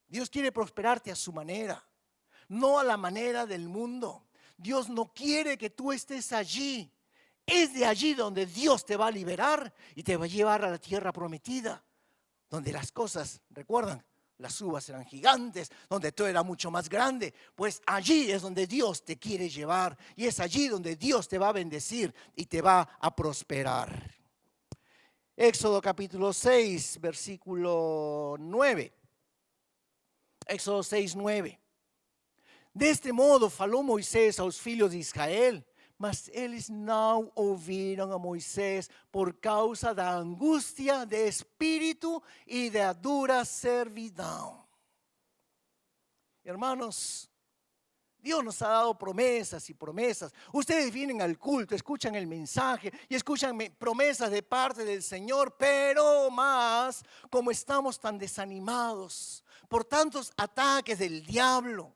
Dios quiere prosperarte a su manera, no a la manera del mundo. Dios no quiere que tú estés allí. Es de allí donde Dios te va a liberar y te va a llevar a la tierra prometida, donde las cosas, recuerdan, las uvas eran gigantes, donde todo era mucho más grande. Pues allí es donde Dios te quiere llevar y es allí donde Dios te va a bendecir y te va a prosperar. Éxodo capítulo 6, versículo 9. Éxodo 6, 9. De este modo falou Moisés aos filhos de Israel, mas eles não ouviram a Moisés por causa da angústia de espírito e da dura servidão. Hermanos, Dios nos ha dado promesas y promesas. Ustedes vienen al culto, escuchan el mensaje y escuchan promesas de parte del Señor, pero más como estamos tan desanimados por tantos ataques del diablo,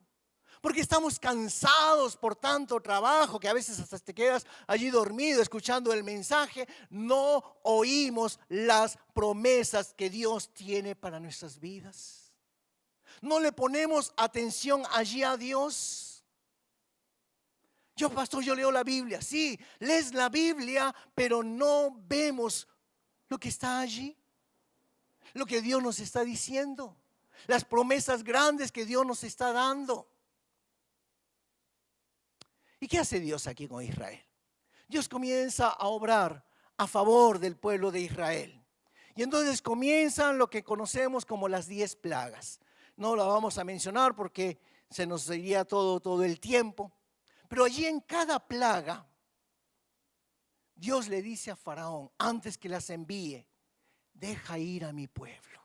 porque estamos cansados por tanto trabajo que a veces hasta te quedas allí dormido escuchando el mensaje, no oímos las promesas que Dios tiene para nuestras vidas. No le ponemos atención allí a Dios. Pastor, yo leo la Biblia. Sí, lees la Biblia, pero no vemos lo que está allí, lo que Dios nos está diciendo, las promesas grandes que Dios nos está dando. ¿Y qué hace Dios aquí con Israel? Dios comienza a obrar a favor del pueblo de Israel. Y entonces comienzan lo que conocemos como las 10 plagas. No la vamos a mencionar porque se nos iría todo el tiempo. Pero allí en cada plaga, Dios le dice a Faraón, antes que las envíe, deja ir a mi pueblo.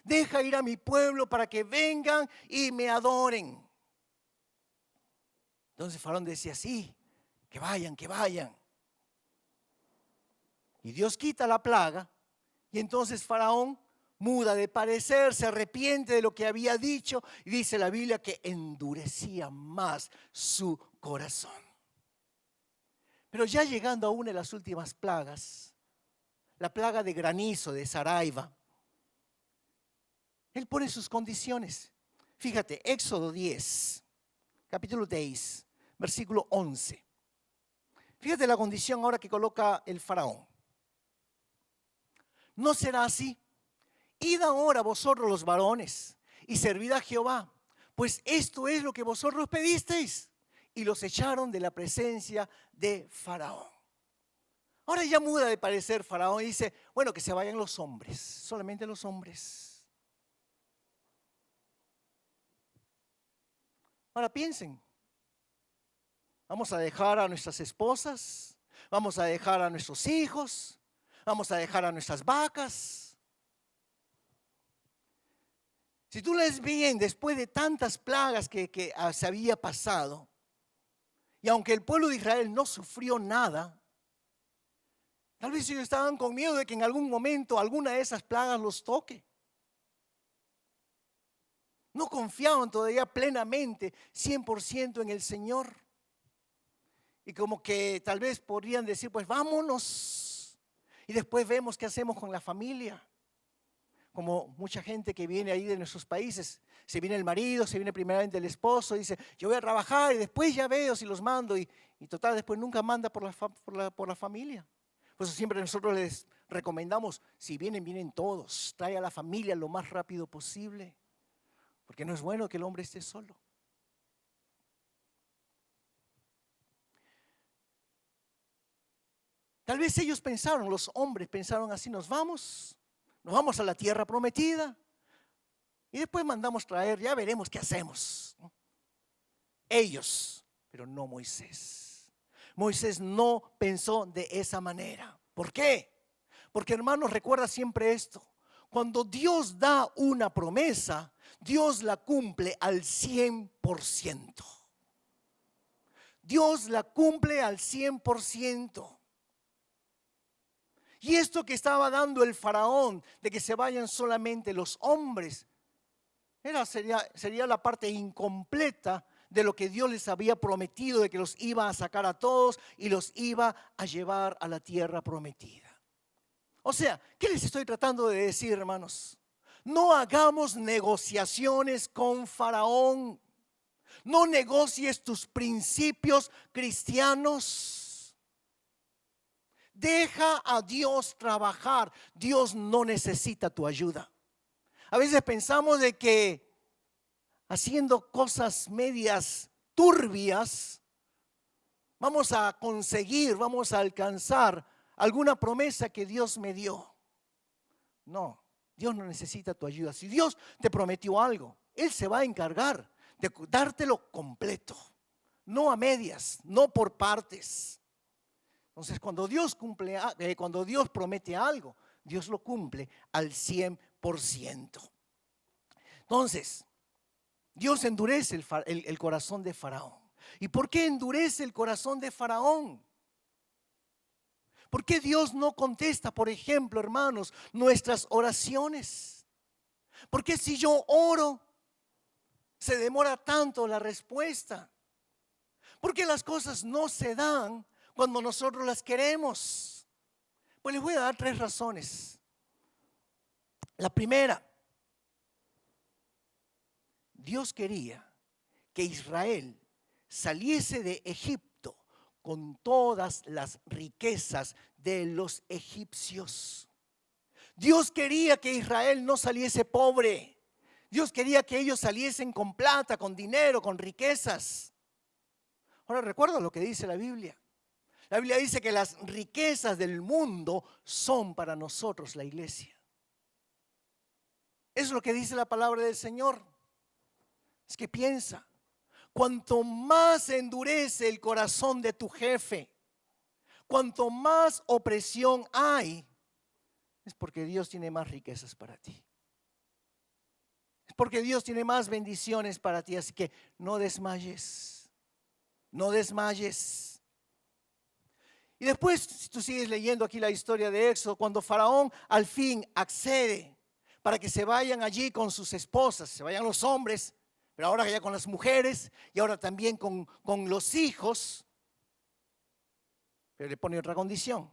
Deja ir a mi pueblo para que vengan y me adoren. Entonces Faraón decía, sí, que vayan, que vayan. Y Dios quita la plaga y entonces Faraón muda de parecer, se arrepiente de lo que había dicho y dice la Biblia que endurecía más su corazón. Pero ya llegando a una de las últimas plagas, la plaga de granizo de Saraiva, Él pone sus condiciones. Fíjate, Éxodo 10, capítulo 10, versículo 11. Fíjate la condición ahora que coloca el faraón. No será así. Id ahora vosotros los varones y servid a Jehová, pues esto es lo que vosotros pedisteis. Y los echaron de la presencia de Faraón. Ahora ya muda de parecer Faraón y dice, bueno, que se vayan los hombres, solamente los hombres. Ahora piensen, vamos a dejar a nuestras esposas, vamos a dejar a nuestros hijos, vamos a dejar a nuestras vacas. Si tú lees bien, después de tantas plagas que se había pasado, y aunque el pueblo de Israel no sufrió nada, tal vez ellos estaban con miedo de que en algún momento alguna de esas plagas los toque. No confiaban todavía plenamente, 100% en el Señor. Y como que tal vez podrían decir, pues vámonos. Y después vemos qué hacemos con la familia. Como mucha gente que viene ahí de nuestros países, se viene el marido, se viene primeramente el esposo, dice, yo voy a trabajar y después ya veo si los mando. Y total, después nunca manda por la familia. Por eso siempre nosotros les recomendamos, si vienen, vienen todos. Trae a la familia lo más rápido posible. Porque no es bueno que el hombre esté solo. Tal vez ellos pensaron, los hombres pensaron así, nos vamos a la tierra prometida y después mandamos traer, ya veremos qué hacemos. Ellos, pero no Moisés. Moisés no pensó de esa manera. ¿Por qué? Porque, hermanos, recuerda siempre esto. Cuando Dios da una promesa, Dios la cumple al 100%. Dios la cumple al 100%. Y esto que estaba dando el faraón, de que se vayan solamente los hombres, sería la parte incompleta de lo que Dios les había prometido, de que los iba a sacar a todos y los iba a llevar a la tierra prometida. O sea, ¿qué les estoy tratando de decir, hermanos? No hagamos negociaciones con Faraón. No negocies tus principios cristianos. Deja a Dios trabajar. Dios no necesita tu ayuda. A veces pensamos de que haciendo cosas medias turbias vamos a conseguir, vamos a alcanzar alguna promesa que Dios me dio. No, Dios no necesita tu ayuda. Si Dios te prometió algo, Él se va a encargar de dártelo completo, no a medias, no por partes. Entonces, cuando Dios promete algo, Dios lo cumple al 100%. Entonces, Dios endurece el corazón de Faraón. ¿Y por qué endurece el corazón de Faraón? ¿Por qué Dios no contesta, por ejemplo, hermanos, nuestras oraciones? ¿Por qué si yo oro se demora tanto la respuesta? ¿Por qué las cosas no se dan cuando nosotros las queremos? Pues les voy a dar 3 razones. La primera, Dios quería que Israel saliese de Egipto con todas las riquezas de los egipcios. Dios quería que Israel no saliese pobre. Dios quería que ellos saliesen con plata, con dinero, con riquezas. Ahora recuerda lo que dice la Biblia. La Biblia dice que las riquezas del mundo son para nosotros la iglesia. Eso es lo que dice la palabra del Señor. Es que piensa, cuanto más endurece el corazón de tu jefe, cuanto más opresión hay, es porque Dios tiene más riquezas para ti. Es porque Dios tiene más bendiciones para ti. Así que no desmayes, no desmayes. Y después, si tú sigues leyendo aquí la historia de Éxodo, cuando Faraón al fin accede para que se vayan allí con sus esposas, se vayan los hombres, pero ahora ya con las mujeres y ahora también con los hijos. Pero le pone otra condición: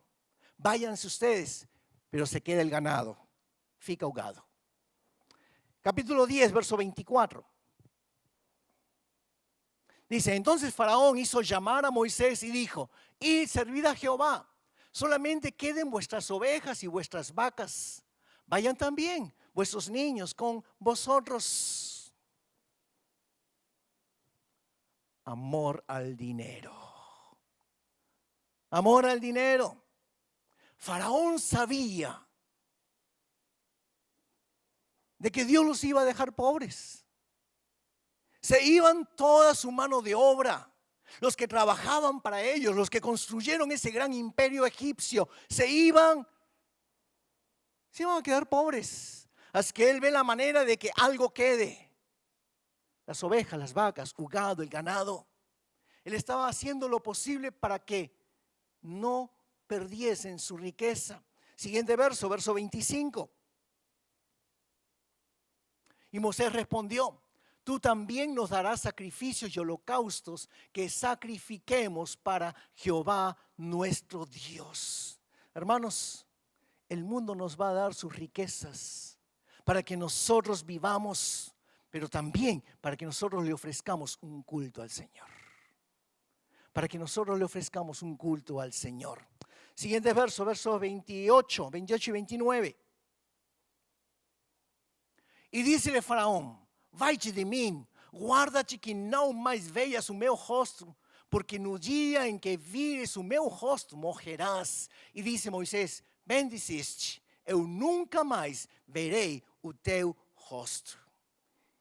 váyanse ustedes, pero se queda el ganado, fica ahogado. Capítulo 10, verso 24. Dice: entonces Faraón hizo llamar a Moisés y dijo: id, servid a Jehová, solamente queden vuestras ovejas y vuestras vacas, vayan también vuestros niños con vosotros. Amor al dinero. Amor al dinero. Faraón sabía de que Dios los iba a dejar pobres. Se iban toda su mano de obra. Los que trabajaban para ellos, los que construyeron ese gran imperio egipcio, se iban a quedar pobres. Así que él ve la manera de que algo quede. Las ovejas, las vacas, el gado, el ganado. Él estaba haciendo lo posible para que no perdiesen su riqueza. Siguiente verso, verso 25. Y Moisés respondió: tú también nos darás sacrificios y holocaustos que sacrifiquemos para Jehová nuestro Dios. Hermanos, el mundo nos va a dar sus riquezas para que nosotros vivamos, pero también para que nosotros le ofrezcamos un culto al Señor. Para que nosotros le ofrezcamos un culto al Señor. Siguiente verso, versos 28 y 29. E disse-lhe Faraón: vai-te de mim, guarda-te que não mais veas o meu rosto, porque no dia em que vires o meu rosto morrerás. E disse Moisés: bem disseste, eu nunca mais verei o teu rosto.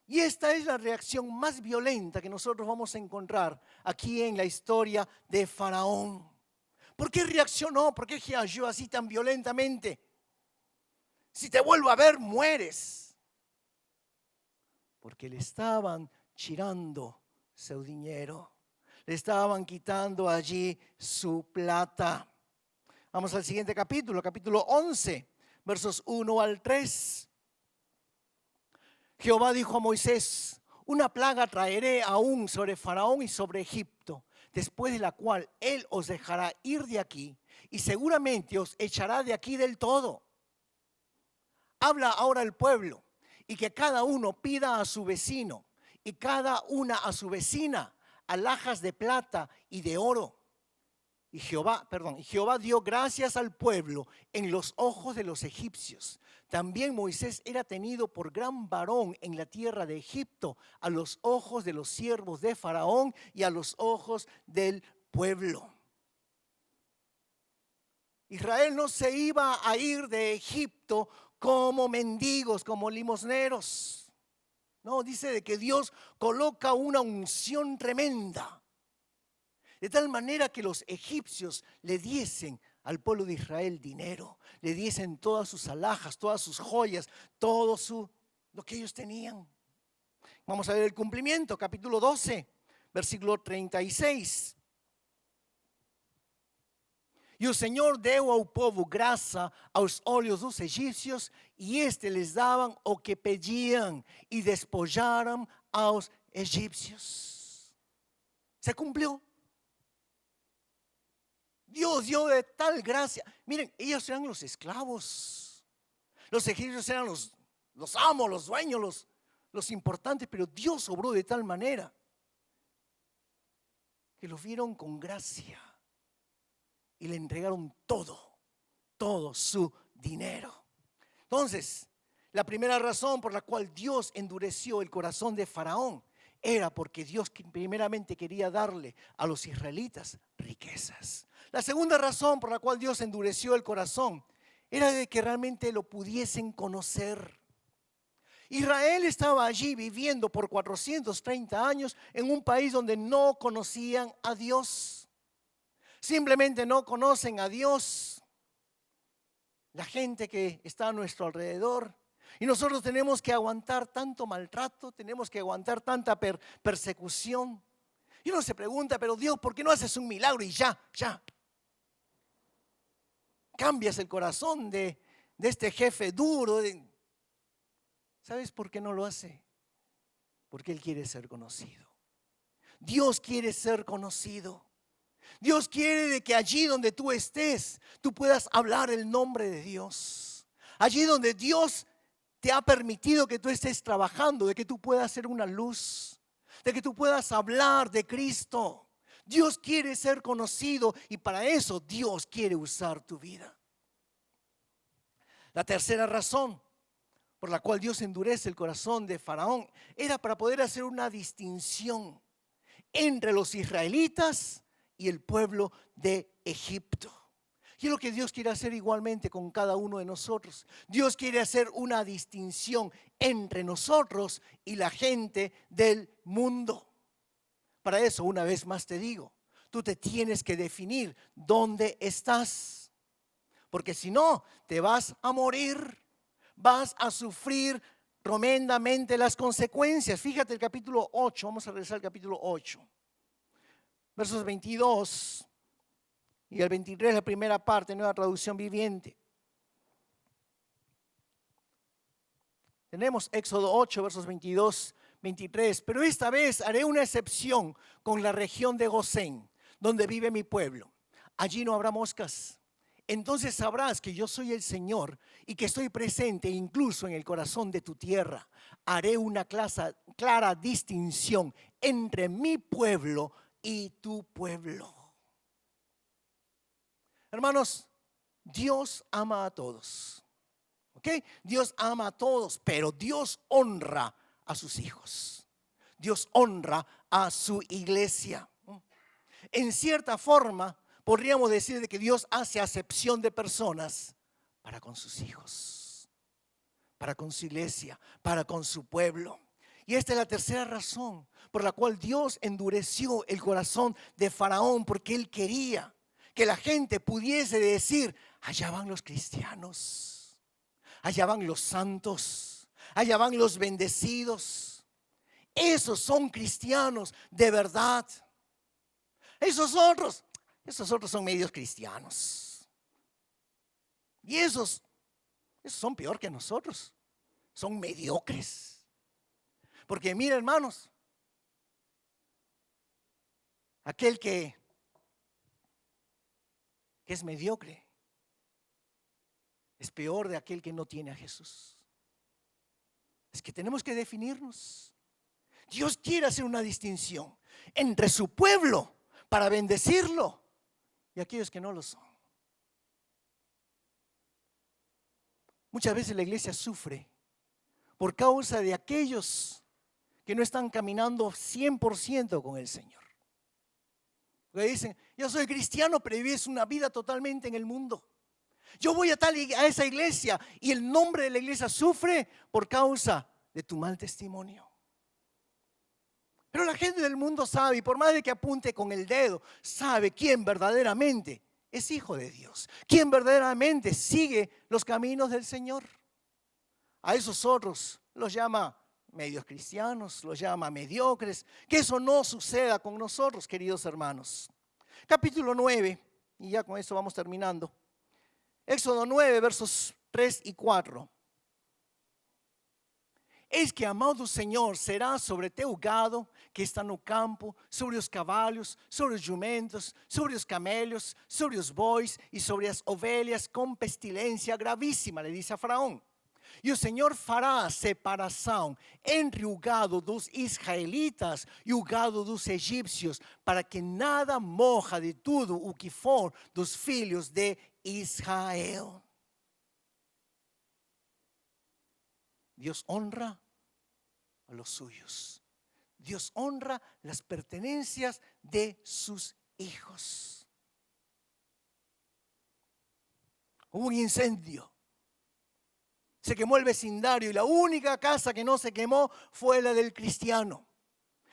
Y esta es la reacción más violenta que nosotros vamos a encontrar aquí en la historia de Faraón. ¿Por qué reaccionó? ¿Por qué reagió así tan violentamente? Si te vuelvo a ver, mueres. Porque le estaban tirando su dinero. Le estaban quitando allí su plata. Vamos al siguiente capítulo, capítulo 11, versos 1 al 3. Jehová dijo a Moisés: una plaga traeré aún sobre Faraón y sobre Egipto, después de la cual él os dejará ir de aquí y seguramente os echará de aquí del todo. Habla ahora el pueblo, y que cada uno pida a su vecino y cada una a su vecina alhajas de plata y de oro. Y Jehová dio gracias al pueblo en los ojos de los egipcios. También Moisés era tenido por gran varón en la tierra de Egipto, a los ojos de los siervos de Faraón y a los ojos del pueblo. Israel no se iba a ir de Egipto como mendigos, como limosneros. No, dice de que Dios coloca una unción tremenda. De tal manera que los egipcios le diesen al pueblo de Israel dinero, le diesen todas sus alhajas, todas sus joyas, todo lo que ellos tenían. Vamos a ver el cumplimiento, capítulo 12, versículo 36. E o Senhor deu ao povo graça aos olhos dos egípcios, e este les davam o que pediam, e despojaram aos egípcios. Se cumplió. Dios dio de tal gracia. Miren, ellos eran los esclavos. Los egipcios eran los amos, los dueños, los importantes, pero Dios obró de tal manera que los vieron con gracia y le entregaron todo su dinero. Entonces, la primera razón por la cual Dios endureció el corazón de Faraón era porque Dios primeramente quería darle a los israelitas riquezas. La segunda razón por la cual Dios endureció el corazón era de que realmente lo pudiesen conocer. Israel estaba allí viviendo por 430 años en un país donde no conocían a Dios. Simplemente no conocen a Dios. La gente que está a nuestro alrededor. Y nosotros tenemos que aguantar tanto maltrato, tenemos que aguantar tanta persecución. Y uno se pregunta, pero Dios, ¿por qué no haces un milagro y ya? Cambias el corazón de este jefe duro. ¿Sabes por qué no lo hace? Porque Él quiere ser conocido. Dios quiere ser conocido. Dios quiere de que allí donde tú estés, tú puedas hablar el nombre de Dios. Allí donde Dios te ha permitido que tú estés trabajando, de que tú puedas ser una luz, de que tú puedas hablar de Cristo. Dios quiere ser conocido y para eso Dios quiere usar tu vida. La tercera razón por la cual Dios endurece el corazón de Faraón era para poder hacer una distinción entre los israelitas y el pueblo de Egipto. Y es lo que Dios quiere hacer igualmente con cada uno de nosotros. Dios quiere hacer una distinción entre nosotros y la gente del mundo. Para eso, una vez más te digo, tú te tienes que definir dónde estás. Porque si no, te vas a morir, vas a sufrir tremendamente las consecuencias. Fíjate el capítulo 8, vamos a regresar al capítulo 8. Versos 22 y el 23, la primera parte, nueva traducción viviente. Tenemos Éxodo 8, versos 22, 23. Pero esta vez haré una excepción con la región de Gosén, donde vive mi pueblo. Allí no habrá moscas. Entonces sabrás que yo soy el Señor y que estoy presente incluso en el corazón de tu tierra. Haré una clara distinción entre mi pueblo y tu pueblo. Hermanos, Dios ama a todos. ¿Ok? Dios ama a todos, pero Dios honra a sus hijos. Dios honra a su iglesia. En cierta forma, podríamos decir de que Dios hace acepción de personas para con sus hijos, para con su iglesia, para con su pueblo. Y esta es la tercera razón por la cual Dios endureció el corazón de Faraón, porque él quería que la gente pudiese decir: allá van los cristianos, allá van los santos, allá van los bendecidos. Esos son cristianos de verdad. Esos otros son medios cristianos. Y esos son peor que nosotros. Son mediocres. Porque mira, hermanos, aquel que es mediocre es peor de aquel que no tiene a Jesús. Es que tenemos que definirnos. Dios quiere hacer una distinción entre su pueblo para bendecirlo y aquellos que no lo son. Muchas veces la iglesia sufre por causa de aquellos que no están caminando 100% con el Señor. Le dicen: yo soy cristiano, pero vives una vida totalmente en el mundo. Yo voy a esa iglesia, y el nombre de la iglesia sufre por causa de tu mal testimonio. Pero la gente del mundo sabe, y por más de que apunte con el dedo, sabe quién verdaderamente es hijo de Dios, quién verdaderamente sigue los caminos del Señor. A esos otros los llama medios cristianos, los llama mediocres. Que eso no suceda con nosotros, queridos hermanos. Capítulo 9, y ya con eso vamos terminando. Éxodo 9, versos 3 y 4. Eis que amado Senhor será sobre teu gado que está no campo, sobre os cavalos, sobre os jumentos, sobre os camelhos, sobre os bois e sobre as ovelhas, com pestilência gravíssima, le dice a Faraón. E o Senhor fará separação entre o gado dos israelitas e o gado dos egípcios, para que nada morra de tudo o que for dos filhos de Israel. Dios honra a los suyos. Dios honra las pertenencias de sus hijos. Hubo un incendio. Se quemó el vecindario y la única casa que no se quemó fue la del cristiano.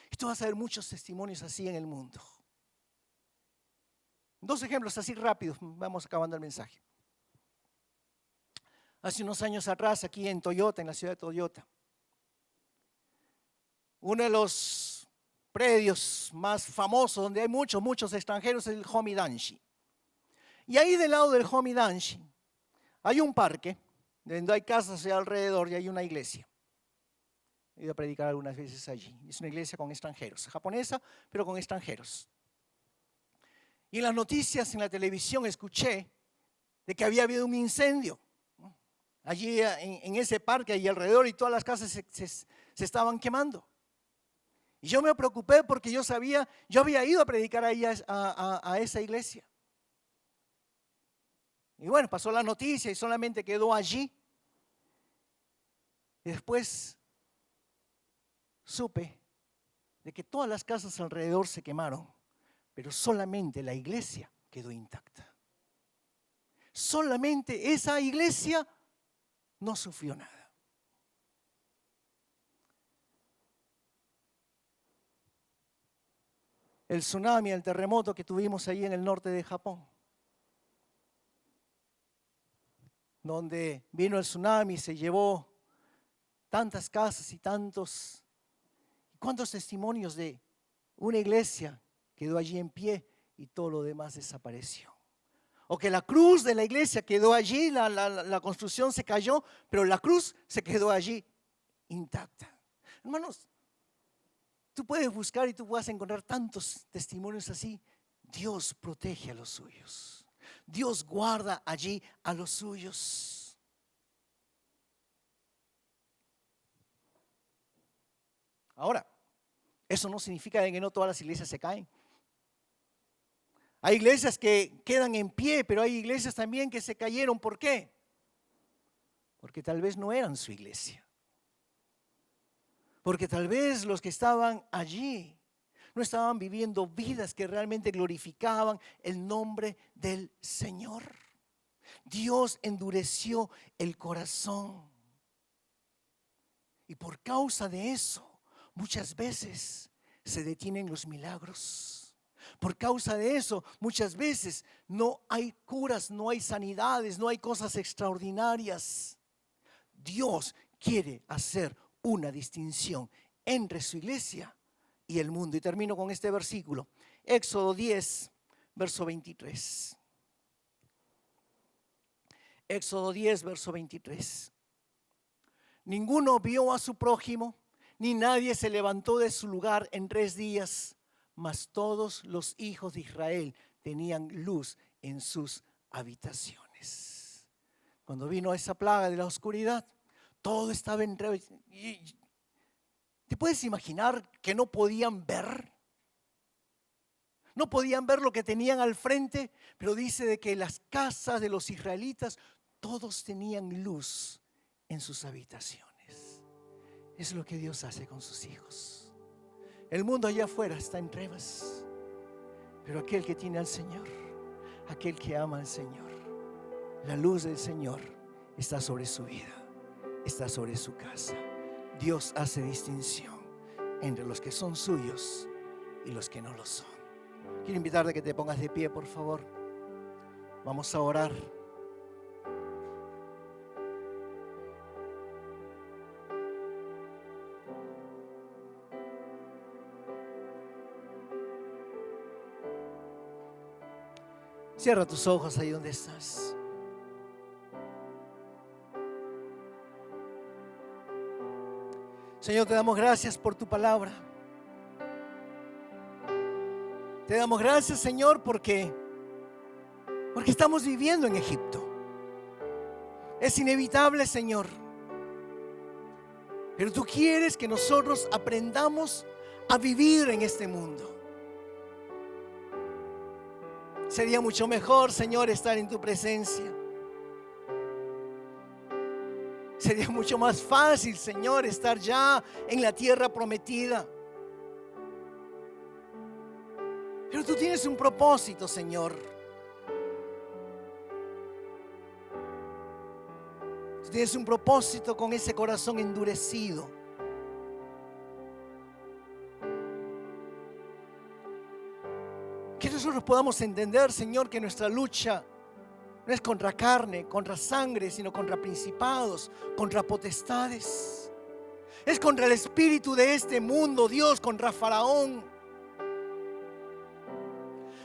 Y tú vas a ver muchos testimonios así en el mundo. Dos ejemplos así rápidos, vamos acabando el mensaje. Hace unos años atrás, aquí en Toyota, en la ciudad de Toyota, uno de los predios más famosos donde hay muchos extranjeros es el Homidanshi. Y ahí del lado del Homidanshi hay un parque donde hay casas alrededor y hay una iglesia. He ido a predicar algunas veces allí. Es una iglesia con extranjeros, japonesa, pero con extranjeros. Y en las noticias, en la televisión, escuché de que había habido un incendio allí en ese parque y alrededor, y todas las casas se estaban quemando. Y yo me preocupé porque yo había ido a predicar ahí a esa iglesia. Y bueno, pasó la noticia y solamente quedó allí. Y después supe de que todas las casas alrededor se quemaron, pero solamente la iglesia quedó intacta. Solamente esa iglesia no sufrió nada. El tsunami, el terremoto que tuvimos ahí en el norte de Japón, donde vino el tsunami y se llevó tantas casas y cuántos testimonios de una iglesia quedó allí en pie y todo lo demás desapareció. O que la cruz de la iglesia quedó allí, la construcción se cayó, pero la cruz se quedó allí intacta. Hermanos, tú puedes buscar y tú vas a encontrar tantos testimonios así. Dios protege a los suyos. Dios guarda allí a los suyos. Ahora, eso no significa que no todas las iglesias se caen. Hay iglesias que quedan en pie, pero hay iglesias también que se cayeron. ¿Por qué? Porque tal vez no eran su iglesia. Porque tal vez los que estaban allí no estaban viviendo vidas que realmente glorificaban el nombre del Señor. Dios endureció el corazón. Y por causa de eso, muchas veces se detienen los milagros. Por causa de eso, muchas veces no hay curas, no hay sanidades, no hay cosas extraordinarias. Dios quiere hacer una distinción entre su iglesia y el mundo. Y termino con este versículo. Éxodo 10, verso 23. Éxodo 10, verso 23. Ninguno vio a su prójimo, ni nadie se levantó de su lugar en 3 días, mas todos los hijos de Israel tenían luz en sus habitaciones. Cuando vino esa plaga de la oscuridad, todo estaba en revés. ¿Te puedes imaginar que no podían ver? No podían ver lo que tenían al frente, pero dice de que las casas de los israelitas todos tenían luz en sus habitaciones. Es lo que Dios hace con sus hijos. El mundo allá afuera está en trevas, pero aquel que tiene al Señor, aquel que ama al Señor, la luz del Señor está sobre su vida, está sobre su casa. Dios hace distinción entre los que son suyos y los que no lo son. Quiero invitarte a que te pongas de pie, por favor. Vamos a orar. Cierra tus ojos ahí donde estás. Señor, te damos gracias por tu palabra. Te damos gracias, Señor, porque estamos viviendo en Egipto. Es inevitable, Señor. Pero tú quieres que nosotros aprendamos a vivir en este mundo. Sería mucho mejor, Señor, estar en tu presencia. Sería mucho más fácil, Señor, estar ya en la tierra prometida. Pero tú tienes un propósito, Señor. Tú tienes un propósito con ese corazón endurecido. Que nosotros podamos entender, Señor, que nuestra lucha no es contra carne, contra sangre, sino contra principados, contra potestades. Es contra el espíritu de este mundo, Dios, contra Faraón.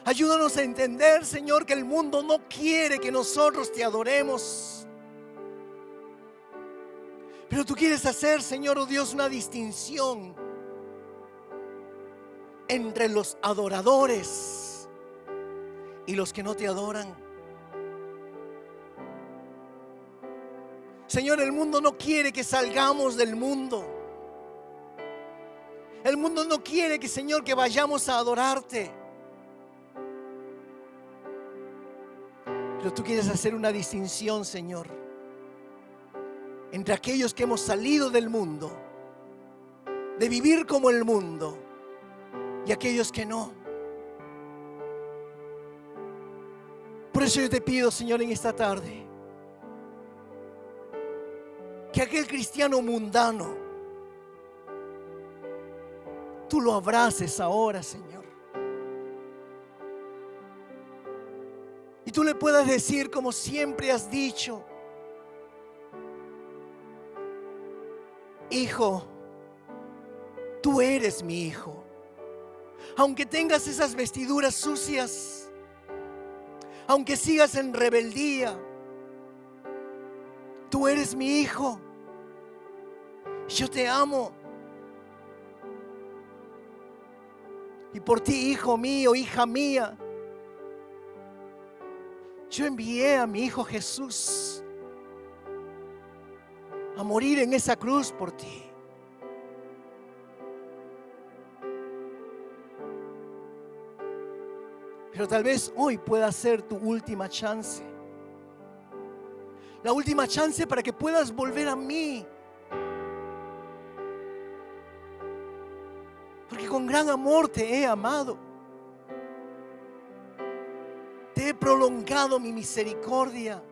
Ayúdanos a entender, Señor, que el mundo no quiere que nosotros te adoremos. Pero tú quieres hacer, Señor, oh Dios, una distinción entre los adoradores y los que no te adoran. Señor, el mundo no quiere que salgamos del mundo. El mundo no quiere que, Señor, que vayamos a adorarte. Pero tú quieres hacer una distinción, Señor, entre aquellos que hemos salido del mundo, de vivir como el mundo, y aquellos que no. Por eso yo te pido, Señor, en esta tarde, que aquel cristiano mundano, tú lo abraces ahora, Señor. Y tú le puedas decir como siempre has dicho: hijo, tú eres mi hijo. Aunque tengas esas vestiduras sucias, aunque sigas en rebeldía, tú eres mi hijo. Yo te amo. Y por ti, hijo mío, hija mía, yo envié a mi hijo Jesús a morir en esa cruz por ti. Pero tal vez hoy pueda ser tu última chance. La última chance para que puedas volver a mí. Porque con gran amor te he amado. Te he prolongado mi misericordia.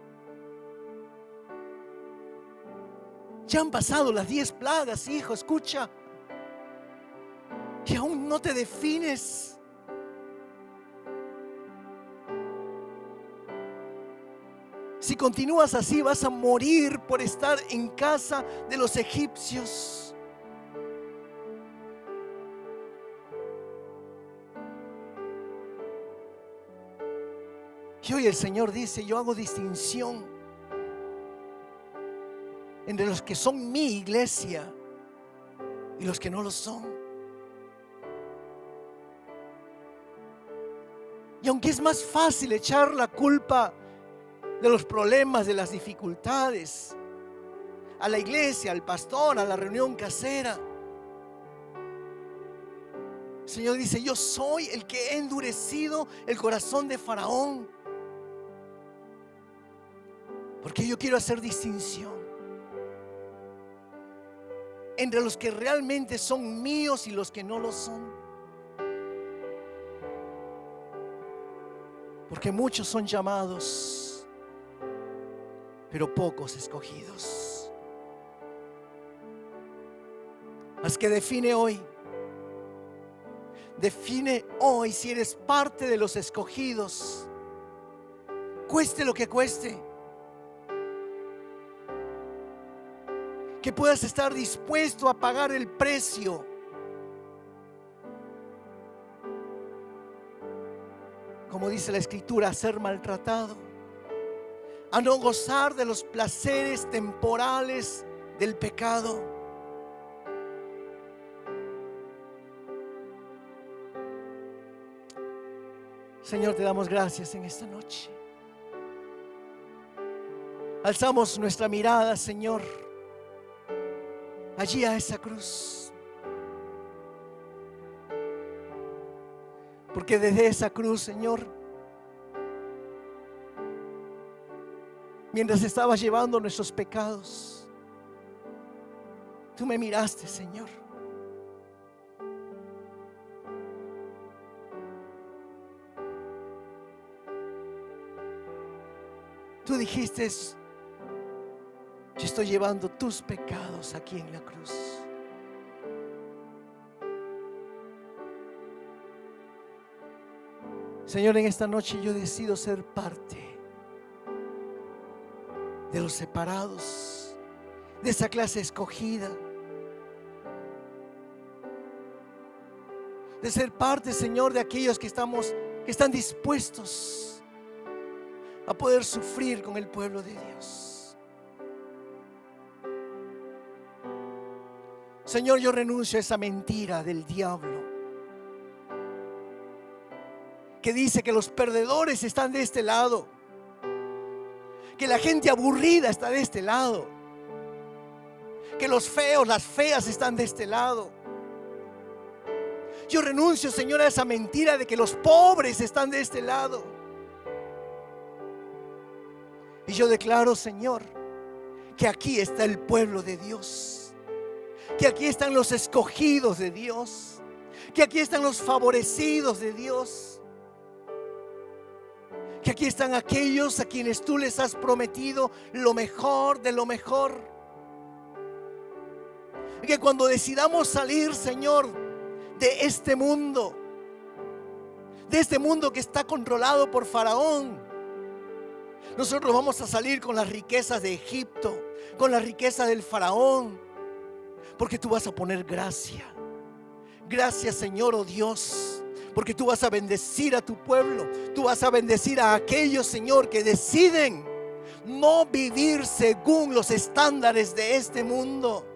Ya han pasado las 10 plagas, hijo, escucha. Y aún no te defines. Si continúas así, vas a morir por estar en casa de los egipcios. Y hoy el Señor dice: yo hago distinción entre los que son mi iglesia y los que no lo son. Y aunque es más fácil echar la culpa de los problemas, de las dificultades a la iglesia, al pastor, a la reunión casera, el Señor dice: yo soy el que he endurecido el corazón de Faraón, porque yo quiero hacer distinción entre los que realmente son míos y los que no lo son. Porque muchos son llamados, pero pocos escogidos. Así que define hoy si eres parte de los escogidos, cueste lo que cueste. Que puedas estar dispuesto a pagar el precio. Como dice la Escritura, a ser maltratado, a no gozar de los placeres temporales del pecado. Señor, te damos gracias en esta noche. Alzamos nuestra mirada, Señor, allí a esa cruz. Porque desde esa cruz, Señor, mientras estabas llevando nuestros pecados, tú me miraste, Señor. Tú dijiste: yo estoy llevando tus pecados aquí en la cruz. Señor, en esta noche yo decido ser parte de los separados, de esa clase escogida, de ser parte, Señor, de aquellos que están dispuestos a poder sufrir con el pueblo de Dios. Señor, yo renuncio a esa mentira del diablo que dice que los perdedores están de este lado, que la gente aburrida está de este lado, que los feos, las feas están de este lado. Yo renuncio, Señor, a esa mentira de que los pobres están de este lado. Y yo declaro, Señor, que aquí está el pueblo de Dios, que aquí están los escogidos de Dios, que aquí están los favorecidos de Dios, que aquí están aquellos a quienes tú les has prometido lo mejor de lo mejor. Y que cuando decidamos salir, Señor, de este mundo que está controlado por Faraón, nosotros vamos a salir con las riquezas de Egipto, con las riquezas del Faraón, porque tú vas a poner gracia. Gracias, Señor, oh Dios, porque tú vas a bendecir a tu pueblo. Tú vas a bendecir a aquellos, Señor, que deciden no vivir según los estándares de este mundo.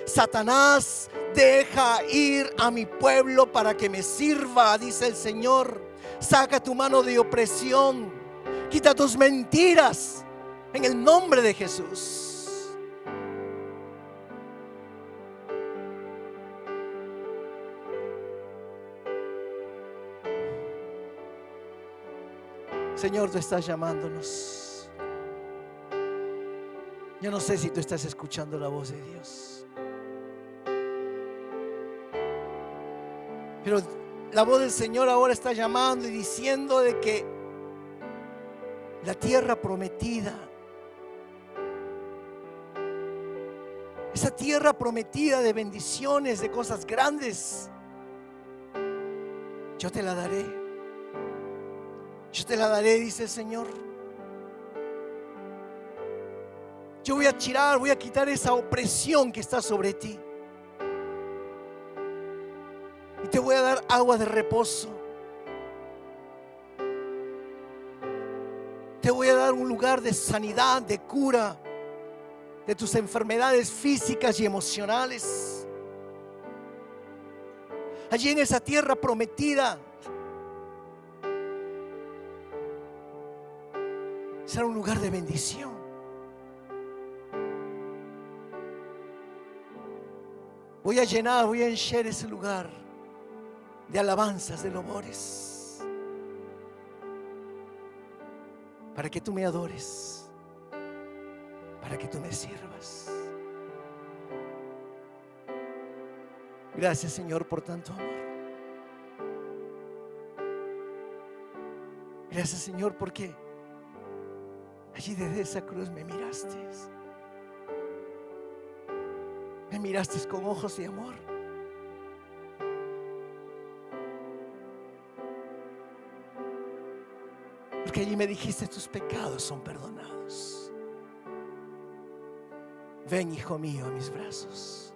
Satanás, deja ir a mi pueblo para que me sirva, dice el Señor. Saca tu mano de opresión, quita tus mentiras en el nombre de Jesús. Señor, tú estás llamándonos. Yo no sé si tú estás escuchando la voz de Dios. Pero la voz del Señor ahora está llamando y diciendo de que la tierra prometida, esa tierra prometida de bendiciones, de cosas grandes, yo te la daré. Yo te la daré, dice el Señor. Yo voy a quitar esa opresión que está sobre ti. Y te voy a dar agua de reposo. Te voy a dar un lugar de sanidad, de cura de tus enfermedades físicas y emocionales. Allí en esa tierra prometida será un lugar de bendición. Voy a encher ese lugar de alabanzas, de loores, para que tú me adores, para que tú me sirvas. Gracias, Señor, por tanto amor. Gracias, Señor, porque allí desde esa cruz me miraste. Me miraste con ojos de amor. Porque allí me dijiste: tus pecados son perdonados. Ven, hijo mío, a mis brazos.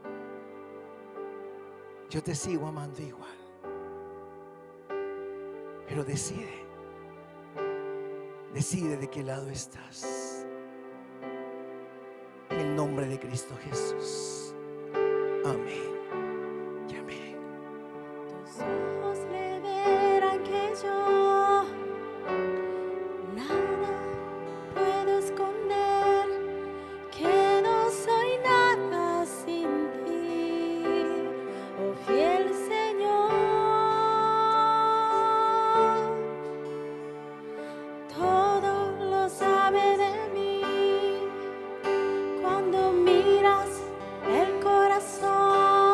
Yo te sigo amando igual. Pero decide de qué lado estás. En el nombre de Cristo Jesús. Amén y amén. Tus ojos le verán que yo nada puedo esconder, que no soy nada sin ti, oh fiel Señor. Todo lo sabe de mí cuando miras el corazón.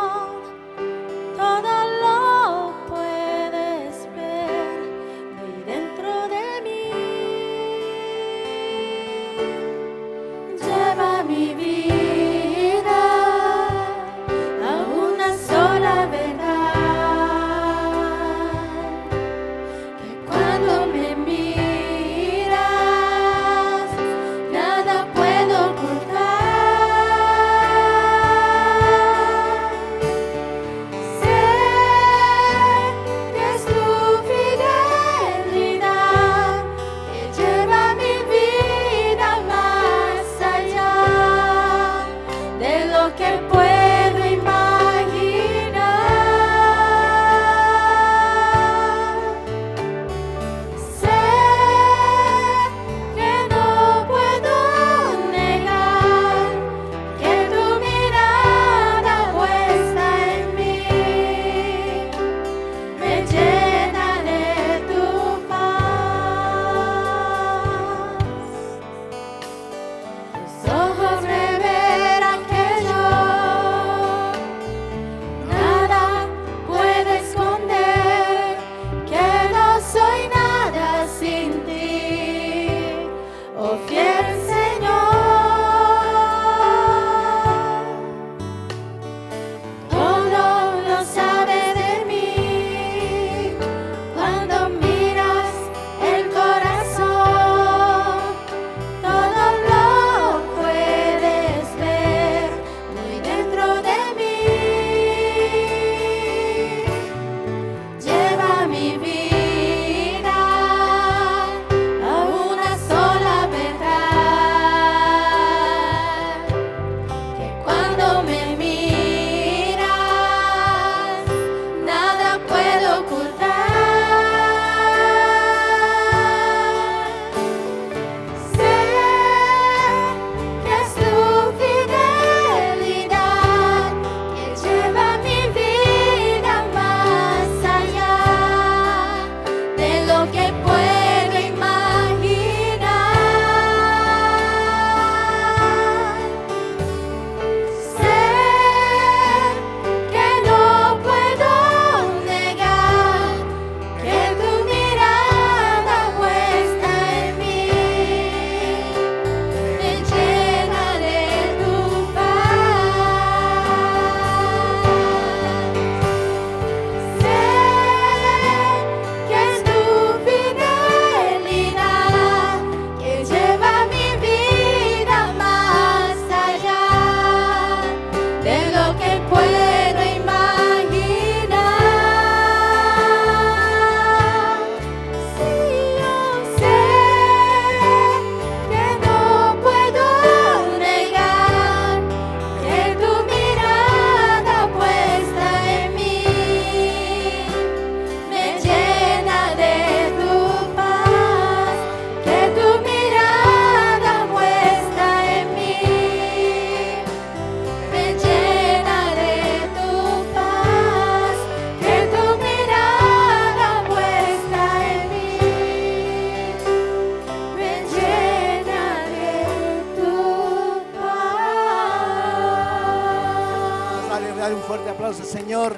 dar un fuerte aplauso al Señor.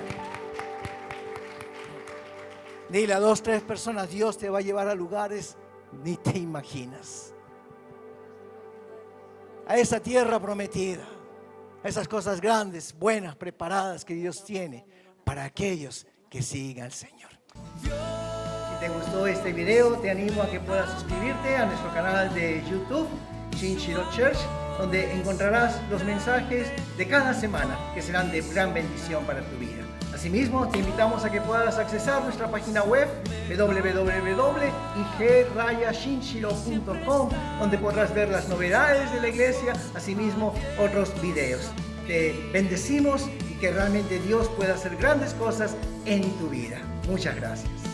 Dile a 2, 3 personas, Dios te va a llevar a lugares ni te imaginas. A esa tierra prometida, a esas cosas grandes, buenas, preparadas que Dios tiene para aquellos que sigan al Señor. Si te gustó este video, te animo a que puedas suscribirte a nuestro canal de YouTube, Shinshiro Church, donde encontrarás los mensajes de cada semana que serán de gran bendición para tu vida. Asimismo, te invitamos a que puedas accesar nuestra página web www.ig-shinshiro.com, donde podrás ver las novedades de la iglesia, asimismo otros videos. Te bendecimos y que realmente Dios pueda hacer grandes cosas en tu vida. Muchas gracias.